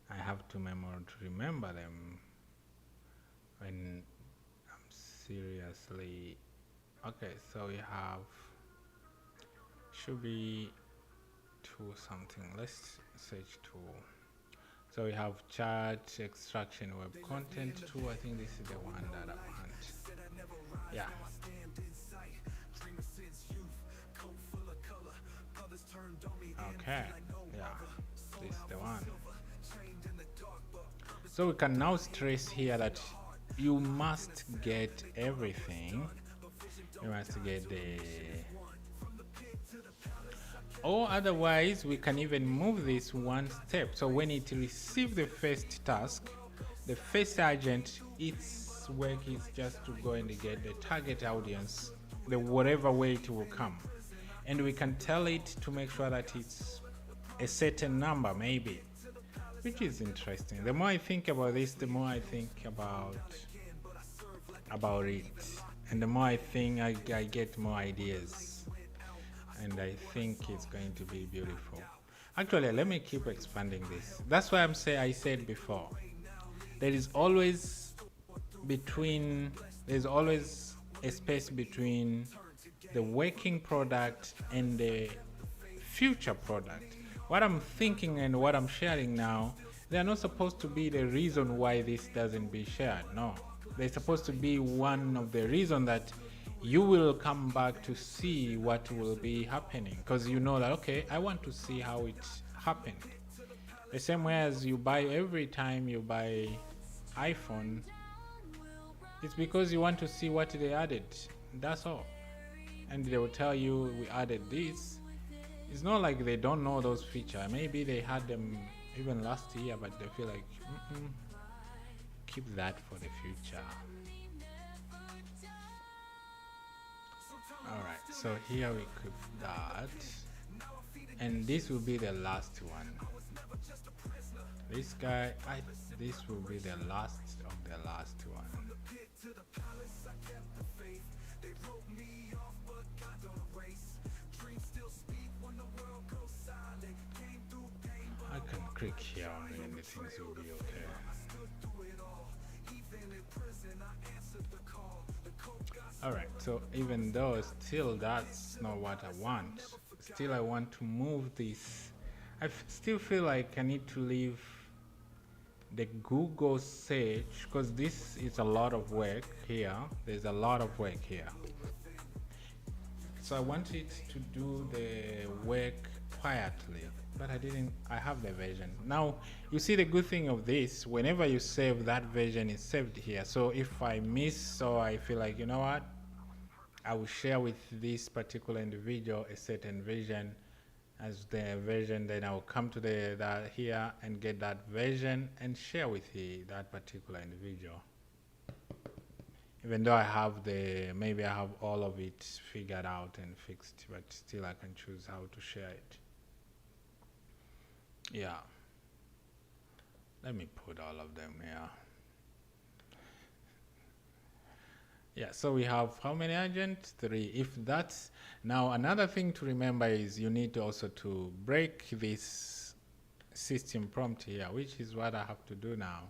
I have to remember them when I'm seriously. Okay, so we have should be tool something. Let's search tool. So we have chat extraction web content tool. I think this is the one that I want. Yeah. Okay, yeah, this is the one. So we can now stress here that you must get everything. You must get or otherwise we can even move this one step. So when it receives the first task, the first agent, its work is just to go and get the target audience, the whatever way it will come. And we can tell it to make sure that it's a certain number, maybe, which is interesting. The more I think about this, the more I think about it, and the more I think I get more ideas, and I think it's going to be beautiful. Actually, let me keep expanding this. That's why I said before, there's always a space between the working product and the future product. What I'm thinking and what I'm sharing now, they're not supposed to be the reason why this doesn't be shared. No, they're supposed to be one of the reasons that you will come back to see what will be happening, because you know that, okay, I want to see how it happened. The same way as you buy every time you buy iPhone, it's because you want to see what they added. That's all. And they will tell you we added this. It's not like they don't know those features. Maybe they had them even last year, but they feel like keep that for the future. All right, so here we equip that, and this will be the last one. This guy, this will be the last of the last one. I can click here and the things will be okay. Alright, so even though still that's not what I want, still I want to move this. Still feel like I need to leave the Google search, because this is a lot of work here. There's a lot of work here. So I want it to do the work quietly, but I have the version. Now, you see the good thing of this, whenever you save, that version is saved here. So if I miss, or I feel like, you know what, I will share with this particular individual a certain version as the version, then I will come to that here and get that version and share with that particular individual. Even though I have maybe I have all of it figured out and fixed, but still I can choose how to share it. Yeah. Let me put all of them here. Yeah, so we have how many agents? 3. If that's now another thing to remember is you need to also to break this system prompt here, which is what I have to do now.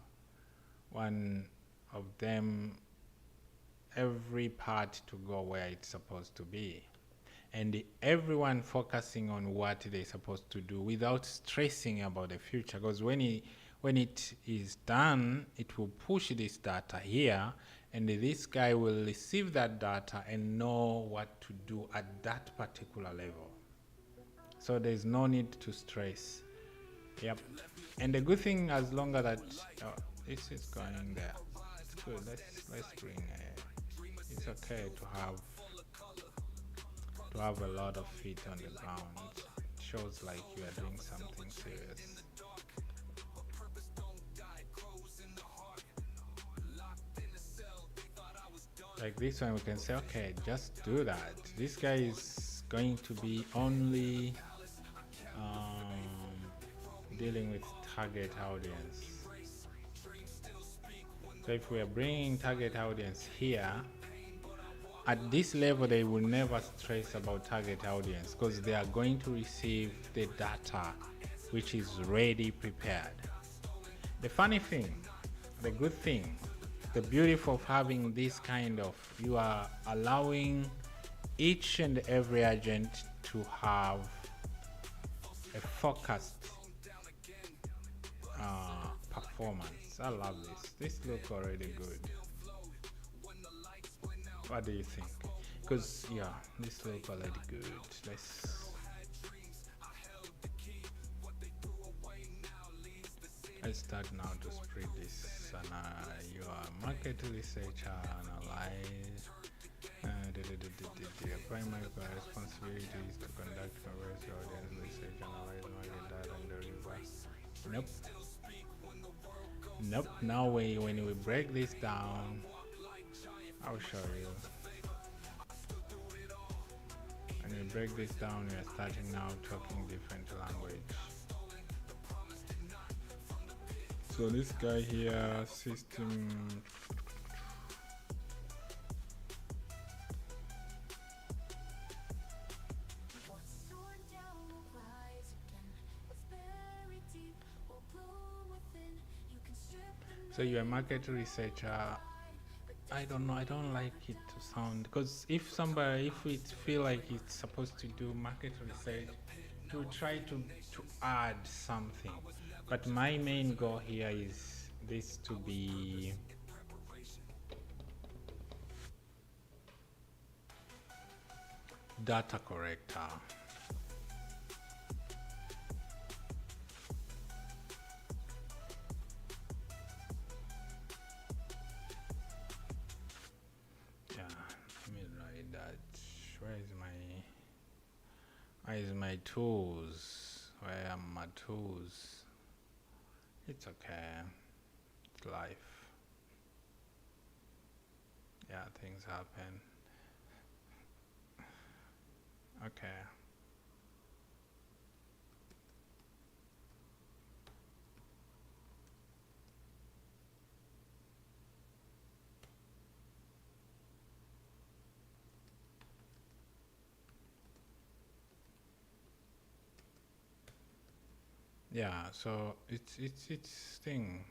One of them, every part to go where it's supposed to be, and everyone focusing on what they're supposed to do without stressing about the future, because when it is done, it will push this data here, and this guy will receive that data and know what to do at that particular level. So there's no need to stress. Yep. And the good thing, as long as that this is going there, it's good. Let's bring it's okay to have a lot of feet on the ground. It shows like you are doing something serious. Like this one, we can say, okay, just do that. This guy is going to be only dealing with target audience. So if we are bringing target audience here, at this level, they will never stress about target audience because they are going to receive the data which is ready prepared. The funny thing, the good thing, the beauty of having this kind of, you are allowing each and every agent to have a focused performance. I love this. This looks already good. What do you think? Because yeah, this looks already good. Let's start now to spread this. And your market researcher analyze. The primary responsibility is to conduct conversion audience research, analyze market data, and deliver. Nope. Now when we break this down, I'll show you. When we break this down, we are starting now talking different language. So this guy here, system. So you're a market researcher. I don't know. I don't like it to sound, because if we feel like it's supposed to do market research, to try to add something. But my main goal here is this to be data corrector. Yeah, let me write that. Where is my tools? Where are my tools? It's okay. It's life. Yeah, things happen. Okay. Yeah, so it's thing.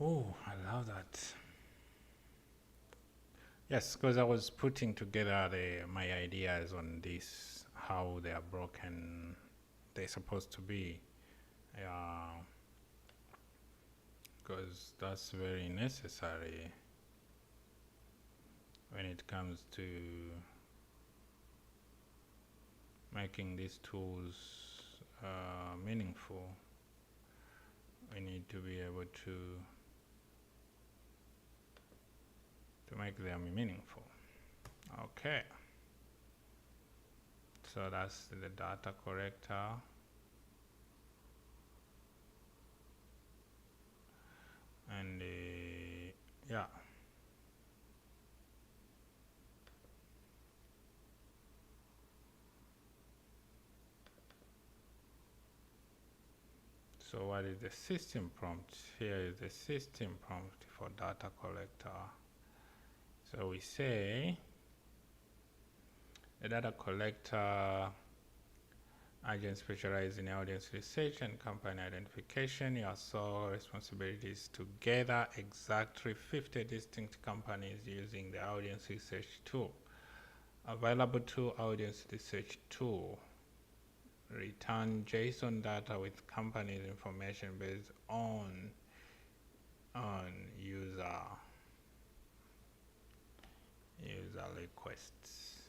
Oh, I love that. Yes, because I was putting together my ideas on this, how they are broken, they're supposed to be. Yeah, because that's very necessary when it comes to making these tools meaningful. We need to be able to make them meaningful. Okay, so that's the data corrector. And yeah, so what is the system prompt? Here is the system prompt for data collector. So we say the data collector agent specialized in audience research and company identification. Your sole responsibility is to gather exactly 50 distinct companies using the audience research tool. Available to audience research tool. Return JSON data with company's information based on user requests.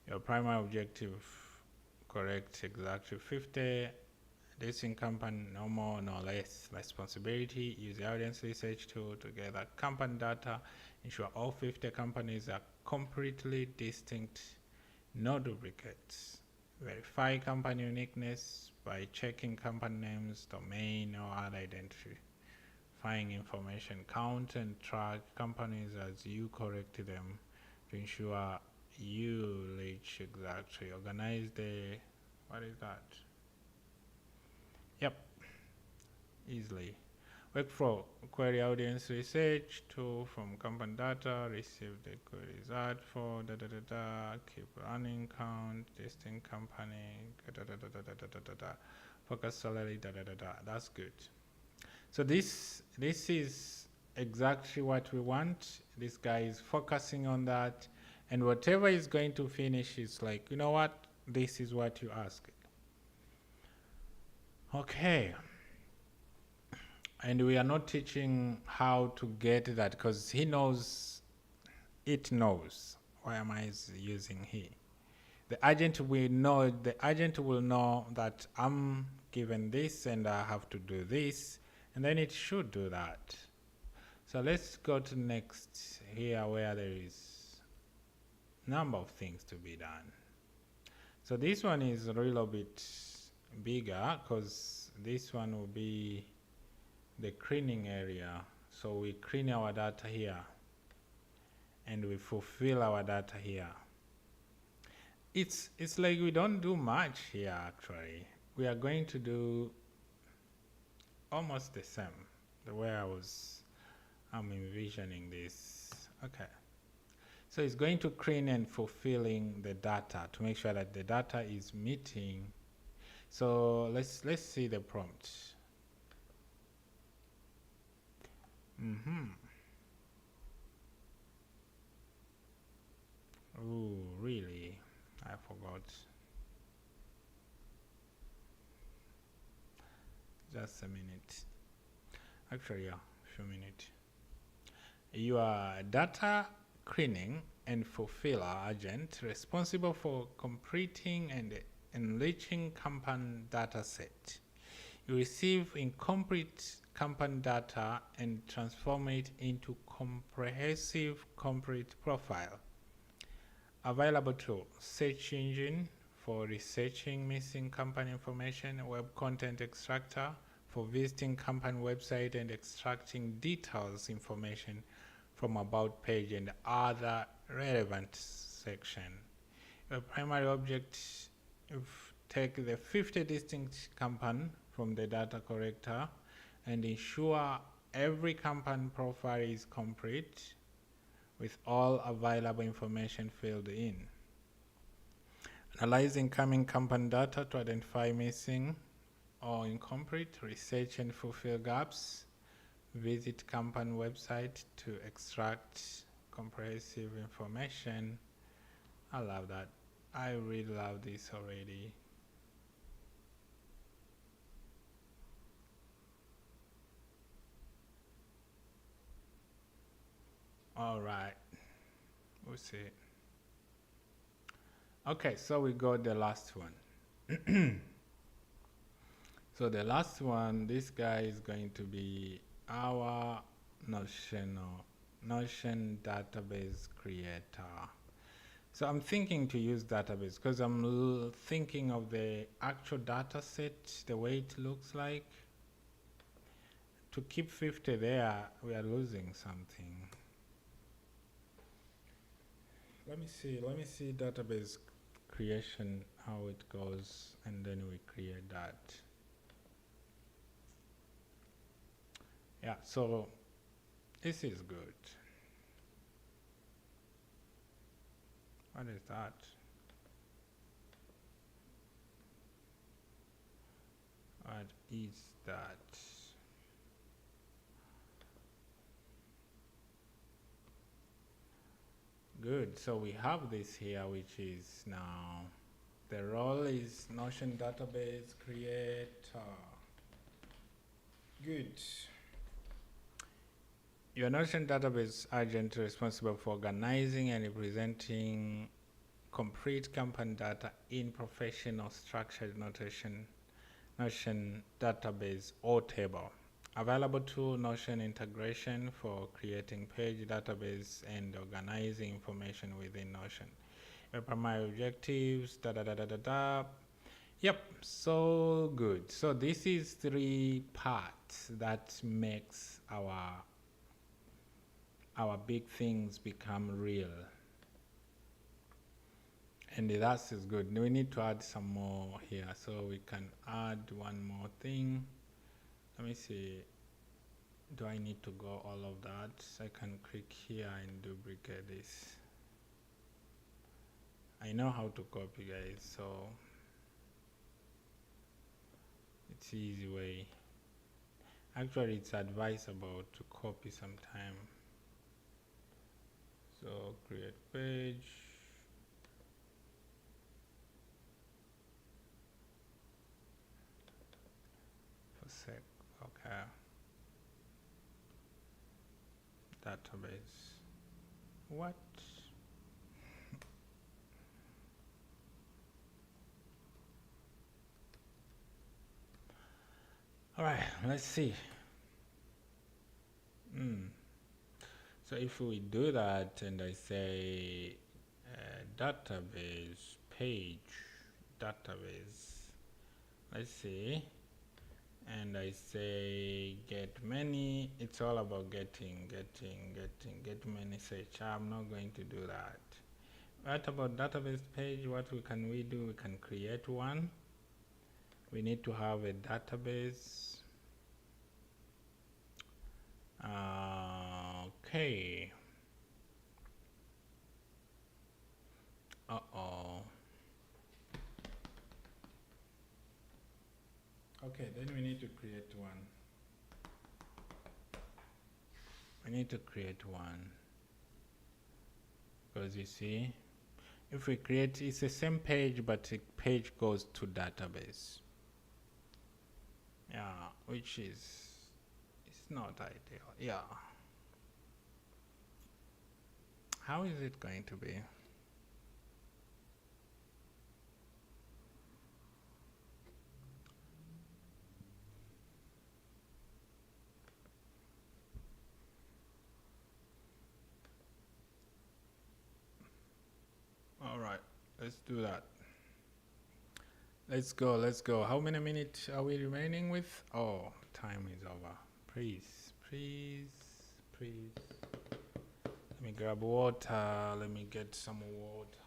Your primary objective: correct exactly 50 distinct company, no more, no less. Responsibility: use the audience research tool to gather company data, ensure all 50 companies are completely distinct, no duplicates. Verify company uniqueness by checking company names, domain, or other identifying information. Count and track companies as you correct them to ensure you reach exactly. Organize the, what is that? Yep, easily. Workflow: query audience research tool from company data, receive the query result for keep running, count distinct company, focus salary, That's good. So this is exactly what we want. This guy is focusing on that, and whatever is going to finish is like, you know what, this is what you asked. Okay. And we are not teaching how to get that, because he knows, it knows. Why am I using he? The agent will know that I'm given this and I have to do this, and then it should do that. So let's go to next here, where there is number of things to be done. So this one is a little bit bigger, because this one will be the cleaning area. So we clean our data here and we fulfill our data here. It's like we don't do much here actually. We are going to do almost the same, the way I'm envisioning this. Okay. So it's going to clean and fulfilling the data to make sure that the data is meeting. So let's see the prompt. Oh, really? I forgot. Just a minute. Actually, yeah, few minutes. Your data cleaning and fulfiller agent responsible for completing and enriching company data set. You receive incomplete company data and transform it into comprehensive complete profile. Available tool: search engine for researching missing company information, web content extractor for visiting company website and extracting details information from about page and other relevant section. Your primary object: take the 50 distinct company from the data collector and ensure every company profile is complete with all available information filled in. Analyze incoming company data to identify missing or incomplete, research and fulfill gaps. visit company website to extract comprehensive information. I love that. I really love this already. All right, we'll see. Okay, so we got the last one. So the last one, this guy is going to be our Notion database creator. So I'm thinking to use database because I'm thinking of the actual data set, the way it looks like. To keep 50 there, we are losing something. Let me see database creation, how it goes, and then we create that. Yeah, so this is good. What is that? What is that? Good, so we have this here, which is now, the role is Notion database creator. Good. Your Notion database agent responsible for organizing and representing complete company data in professional structured Notion database or table. Available to Notion integration for creating page database and organizing information within Notion. Your primary objectives, Yep, so good. So this is 3 parts that makes our big things become real. And that is good. We need to add some more here. So we can add one more thing. Let me see. Do I need to go all of that? I can click here and duplicate this. I know how to copy, guys, so it's easy way. Actually, it's advisable to copy sometime. So create page. For sec, okay. Database. What? All right, let's see. So if we do that and I say database page, database, let's see, and I say get many, it's all about get many search. I'm not going to do that. What about database page? What can we do? We can create one. We need to have a database. Okay. Okay, then we need to create one. Because you see, if we create, it's the same page, but the page goes to database. Yeah, which is, it's not ideal. Yeah. How is it going to be? All right, let's do that. Let's go. How many minutes are we remaining with? Oh, time is over. Please. Let me grab water. Let me get some water.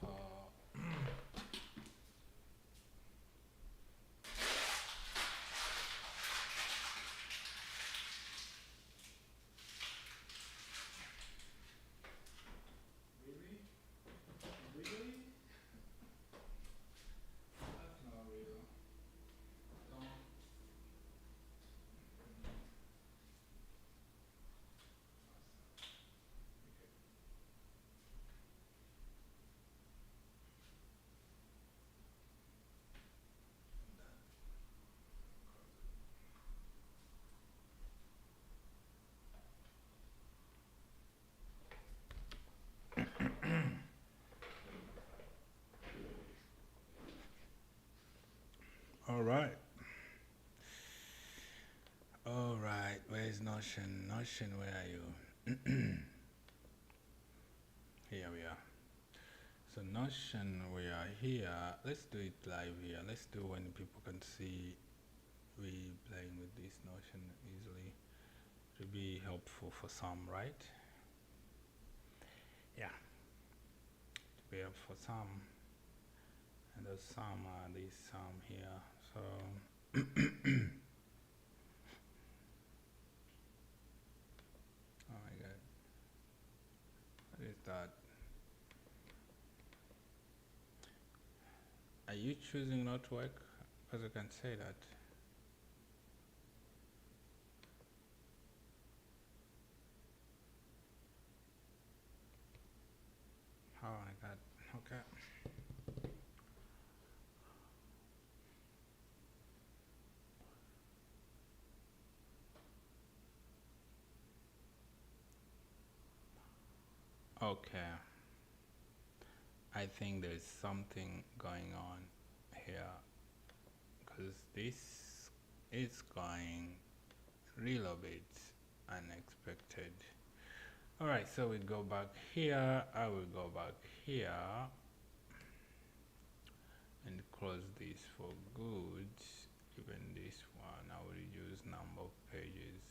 All right. All right. Where's Notion? Notion, where are you? Here we are. So Notion, we are here. Let's do it live here. Let's do when people can see we playing with this Notion easily. It will be helpful for some, right? Yeah. It will be helpful for some. And there's some, these some here. So oh my god. What is that? Are you choosing not to work? Because I can say that. Oh my god. Okay. Okay. I think there's something going on here because this is going real bit unexpected. All right, so we go back here. I will go back here and close this for good. Even this one, I will reduce number of pages.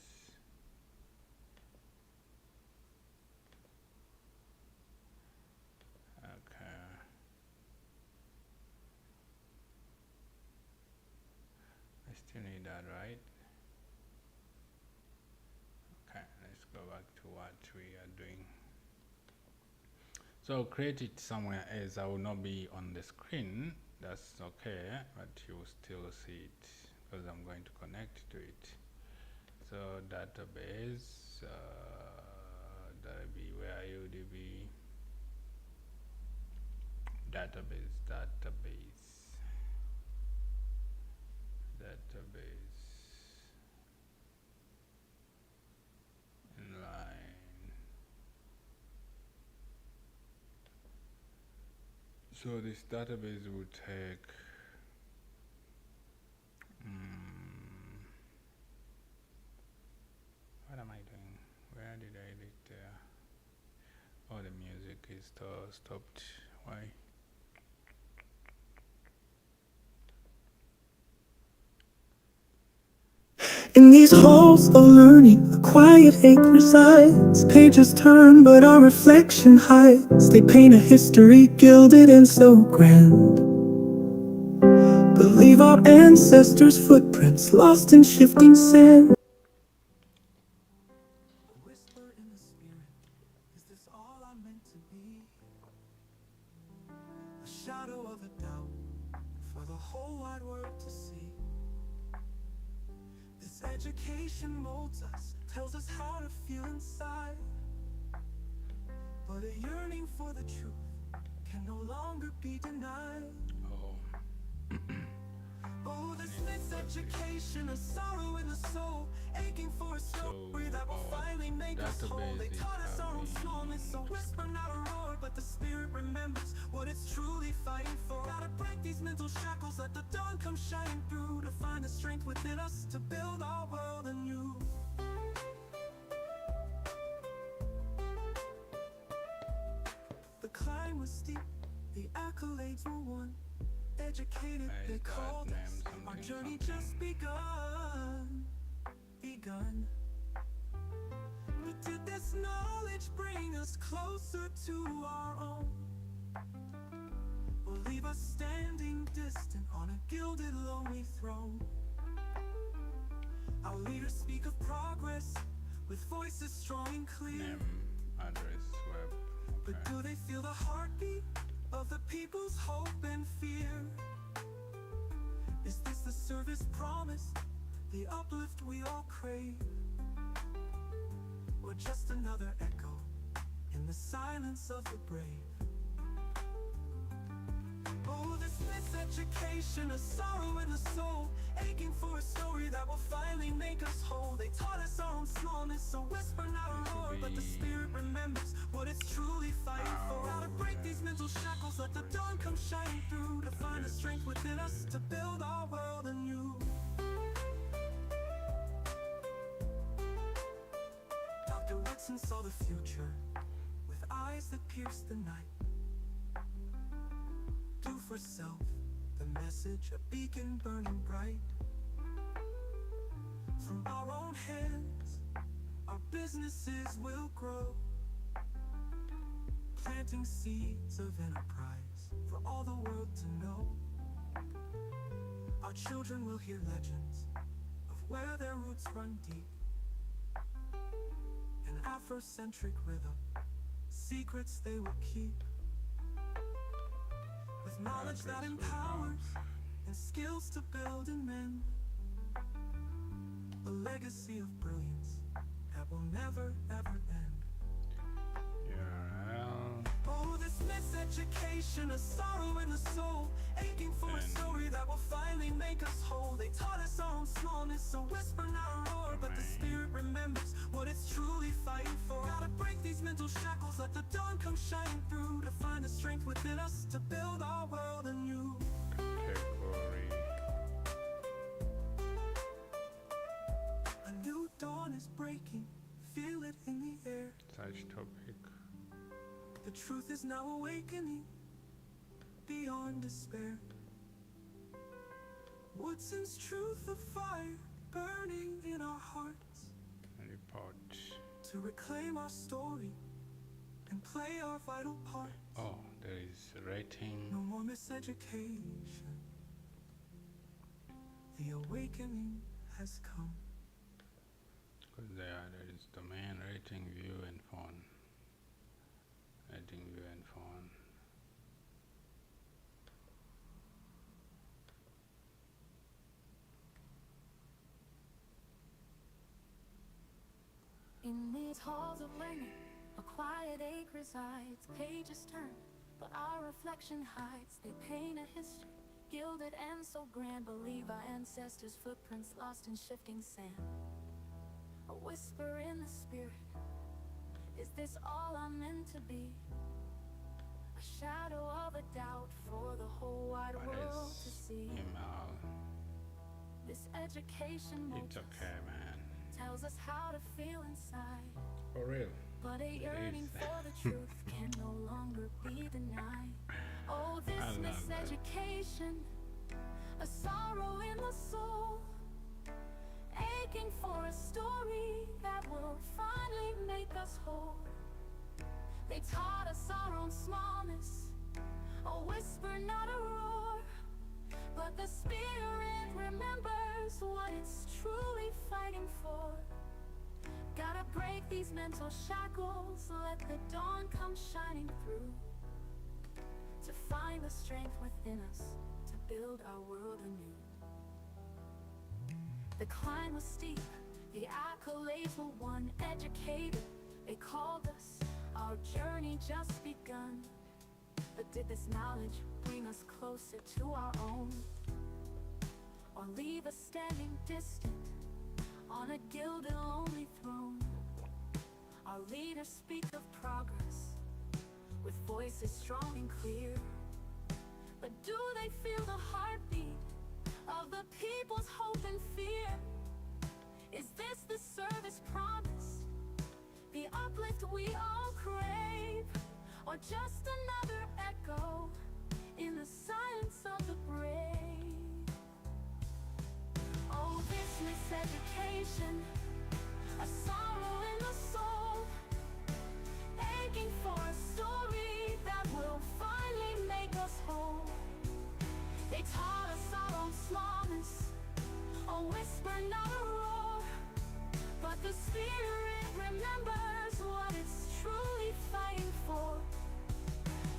Okay. I still need that, right? Okay, let's go back to what we are doing. So create it somewhere else. I will not be on the screen. That's okay, but you will still see it because I'm going to connect to it. So database, that'll be where UDB database. Inline. So this database will take what am I doing? Where did I edit there? Oh, the music is stopped. Why? In these halls of learning, a quiet hate resides. Pages turn, but our reflection hides. They paint a history gilded and so grand. Believe our ancestors' footprints lost in shifting sand. A whisper in the spirit, is this all I'm meant to be? A shadow of a doubt for the whole wide world to see. This education molds us, tells us how to feel inside. But a yearning for the truth can no longer be denied. Oh, this miseducation, a sorrow in the soul, aching for a story that will finally make us whole. They taught us our own smallness, so whisper not a roar, but the spirit remembers what it's truly fighting for. Gotta break these mental shackles, let the dawn come shining through, to find the strength within us to build our world anew. The climb was steep, the accolades were won. Educated, they called us. Our journey just begun. But did this knowledge bring us closer to our own, or leave us standing distant on a gilded, lonely throne? Our leaders speak of progress with voices strong and clear. Name, address, web. Okay. But do they feel the heartbeat of the people's hope and fear? Is this the service promised, the uplift we all crave? Or just another echo in the silence of the brave? Oh, this miseducation, a sorrow in the soul, aching for a story that will finally make us whole. They taught us our own smallness, so whisper not a roar, but the spirit remembers what it's truly fighting for. How to break these mental shackles, let the dawn come shining through, to find the strength within us to build our world. Wilson saw the future with eyes that pierced the night. Do for self the message, a beacon burning bright. From our own hands, our businesses will grow, planting seeds of enterprise for all the world to know. Our children will hear legends of where their roots run deep. An Afrocentric rhythm, secrets they will keep. With knowledge that empowers and skills to build and mend. A legacy of brilliance that will never ever end. Yeah. Oh, this miseducation, a sorrow in the soul, aching for a story that will finally make us whole. They taught us our own smallness, a whisper, not a roar, but the spirit remembers what it's truly fighting for. Gotta break these mental shackles, let the dawn come shining through, to find the strength within us to build our world anew. Category. A new dawn is breaking, feel it in the air. Such topic. The truth is now awakening beyond despair. Woodson's truth of fire burning in our hearts, Report. to reclaim our story and play our vital part. Oh, there is rating. No more miseducation. The awakening has come. Because there is domain, rating, view, and phone. Rating, view, and phone. In these halls of learning, a quiet ache resides. Pages turn, but our reflection hides. They paint a history, gilded and so grand. Believe our ancestors' footprints lost in shifting sand. A whisper in the spirit, is this all I'm meant to be? A shadow of a doubt for the whole wide What world is to see. email? This education It's okay, man. tells us how to feel inside. For real. But a yearning is. for the truth can no longer be denied. Oh, I this love that. miseducation, a sorrow in the soul, aching for a story that will finally make us whole. They taught us our own smallness, a whisper, not a roar, but the spirit remembers what it's truly fighting for. Gotta break these mental shackles, let the dawn come shining through, to find the strength within us, to build our world anew. The climb was steep, the accolades were won. Educated, they called us, our journey just begun. But did this knowledge bring us closer to our own, or leave us standing distant on a gilded lonely throne? Our leaders speak of progress with voices strong and clear, but do they feel the heartbeat of the people's hope and fear? Is this the service promised, the uplift we all crave, or just another echo in the silence of the brave? Oh, this miseducation, a sorrow in the soul, aching for a story that will finally make us whole. They taught us our own smallness, a whisper, not a roar, but the spirit remembers what it's truly fighting for.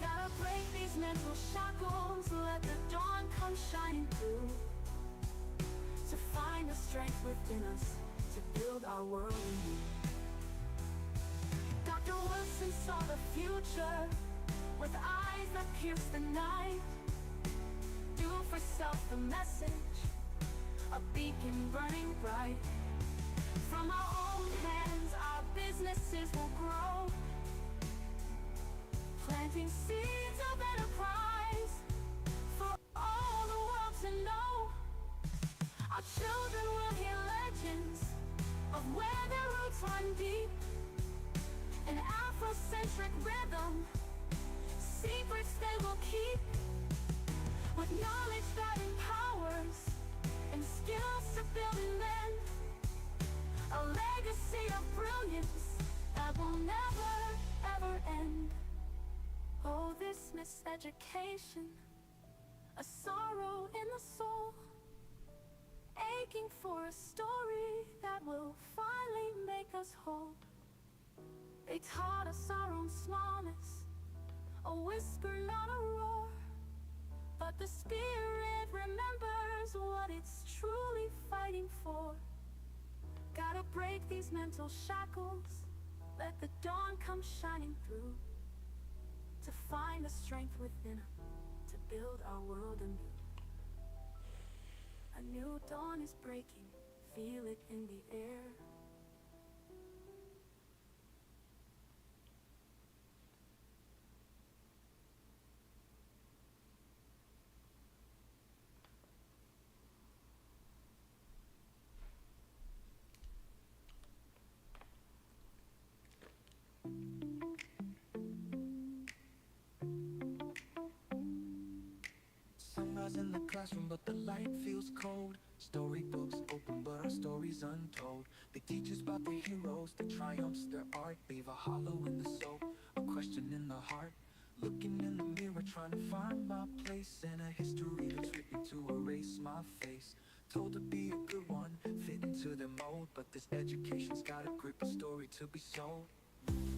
Gotta break these mental shackles, let the dawn come shining through, to find the strength within us, to build our world anew. Dr. Wilson saw the future with eyes that pierce the night. Do for self the message, a beacon burning bright. From our own hands, our businesses will grow, planting seeds of enterprise for all the world to know. Our children will hear legends of where their roots run deep. An Afrocentric rhythm, secrets they will keep, with knowledge that empowers and skills to build and mend. A legacy of brilliance that will never, ever end. Oh, this miseducation, a sorrow in the soul, aching for a story that will finally make us whole. They taught us our own smallness, a whisper, not a roar. But the spirit remembers what it's truly fighting for. Gotta break these mental shackles, let the dawn come shining through, to find the strength within, to build our world anew. A new dawn is breaking, feel it in the air. Sunrise in the classroom, but the light feels cold. Storybooks open, but our stories untold. They teach us about the heroes, the triumphs, their art. Leave a hollow in the soul, a question in the heart. Looking in the mirror, trying to find my place in a history that's written to erase my face. Told to be a good one, fit into their mold, but this education's got a grip, a story to be sold.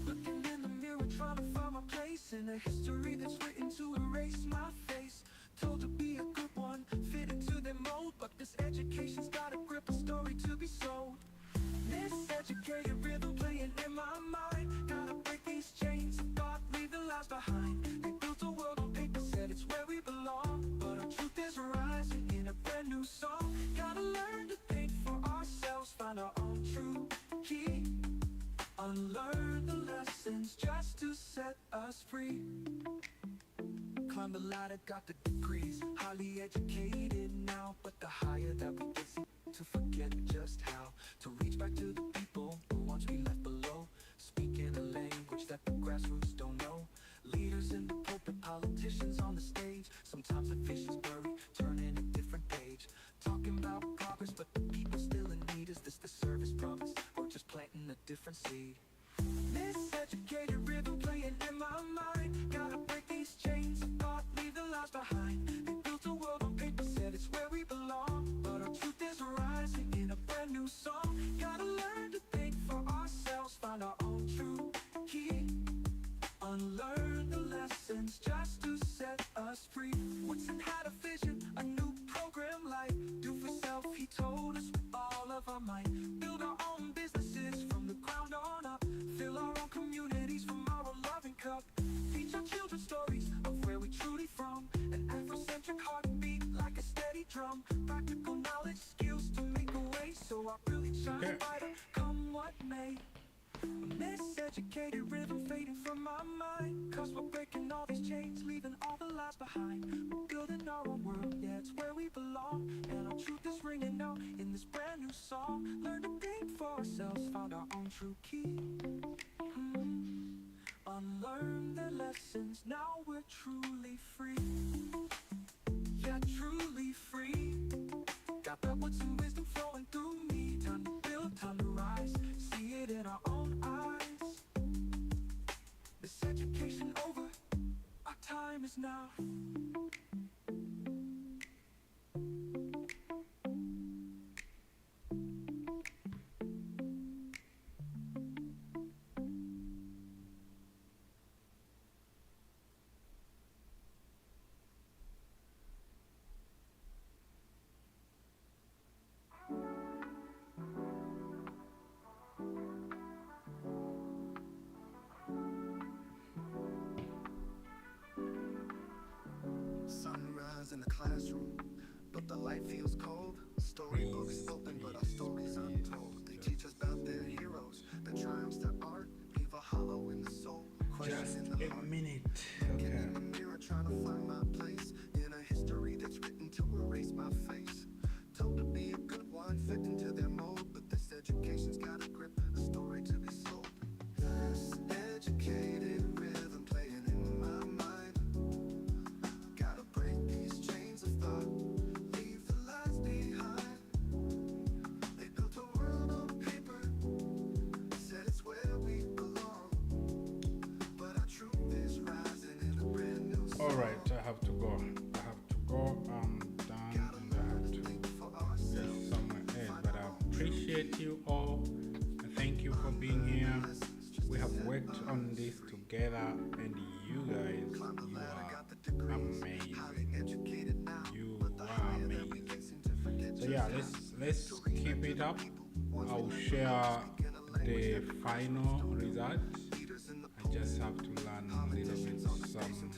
Looking in the mirror, trying to find my place in a history that's written to erase my face. Told to be a good one, fit into their mold, but this education's got a grip, a story to be sold. Miseducated rhythm playing in my mind. Gotta break these chains of thought, leave the lies behind. They built a world on paper, said it's where we belong, but our truth is rising in a brand new song. Gotta learn to think for ourselves, find our own true key. Unlearn the lessons just to set us free. Climb the ladder, got the degrees, highly educated now, but the higher that we get, seem to forget just how to reach back to the people who once we left below, speaking a language that the grassroots don't know. Leaders in the pulpit, politicians on the stage, sometimes the vision's blurry, turning a different page. Talking about progress, but the people still in need. Is this the service promise, or just planting a different seed? Miseducated rhythm playing in my mind. Gotta break these chains of thought, leave the lies behind. They built a world on paper, said it's where we belong, but our truth is rising in a brand new song. Gotta learn to think for ourselves, find our own true key. Unlearn the lessons just to set us free. Woodson had a vision, a new program like Do for Self, he told us with all of our might. Build our own businesses from the ground on up, fill our own communities from our own loving cup. Teach our children stories of where we truly from, an Afrocentric heartbeat like a steady drum. Practical knowledge, skills to make a way, so our brilliant shines Okay. brighter, come what may. A miseducated rhythm fading from my mind, cause we're breaking all these chains, leaving all the lies behind. We're building our own world, yeah, it's where we belong, and our truth is ringing out in this brand new song. Learn to think for ourselves, found our own true key. Unlearn the lessons, now we're truly free. Yeah, truly free. Got that with some wisdom flowing through me. Time to build, time to rise, see it in our own eyes. This education over, our time is now. Sunrise in the classroom, but the light feels cold. Storybooks open, but our stories untold. They teach us about their heroes, the triumphs, their art. Leave a hollow in the soul, questions Just in the a heart. minute. Looking Okay. in the mirror, trying to find my place in a history that's written to erase my face. Told to be a good one, fit into their mold, but this education's got a grip, a story to be sold. This appreciate you all. Thank you for being here. We have worked on this together, and you guys, you are amazing. You are amazing. So yeah, let's keep it up. I'll share the final result. I just have to learn a little bit some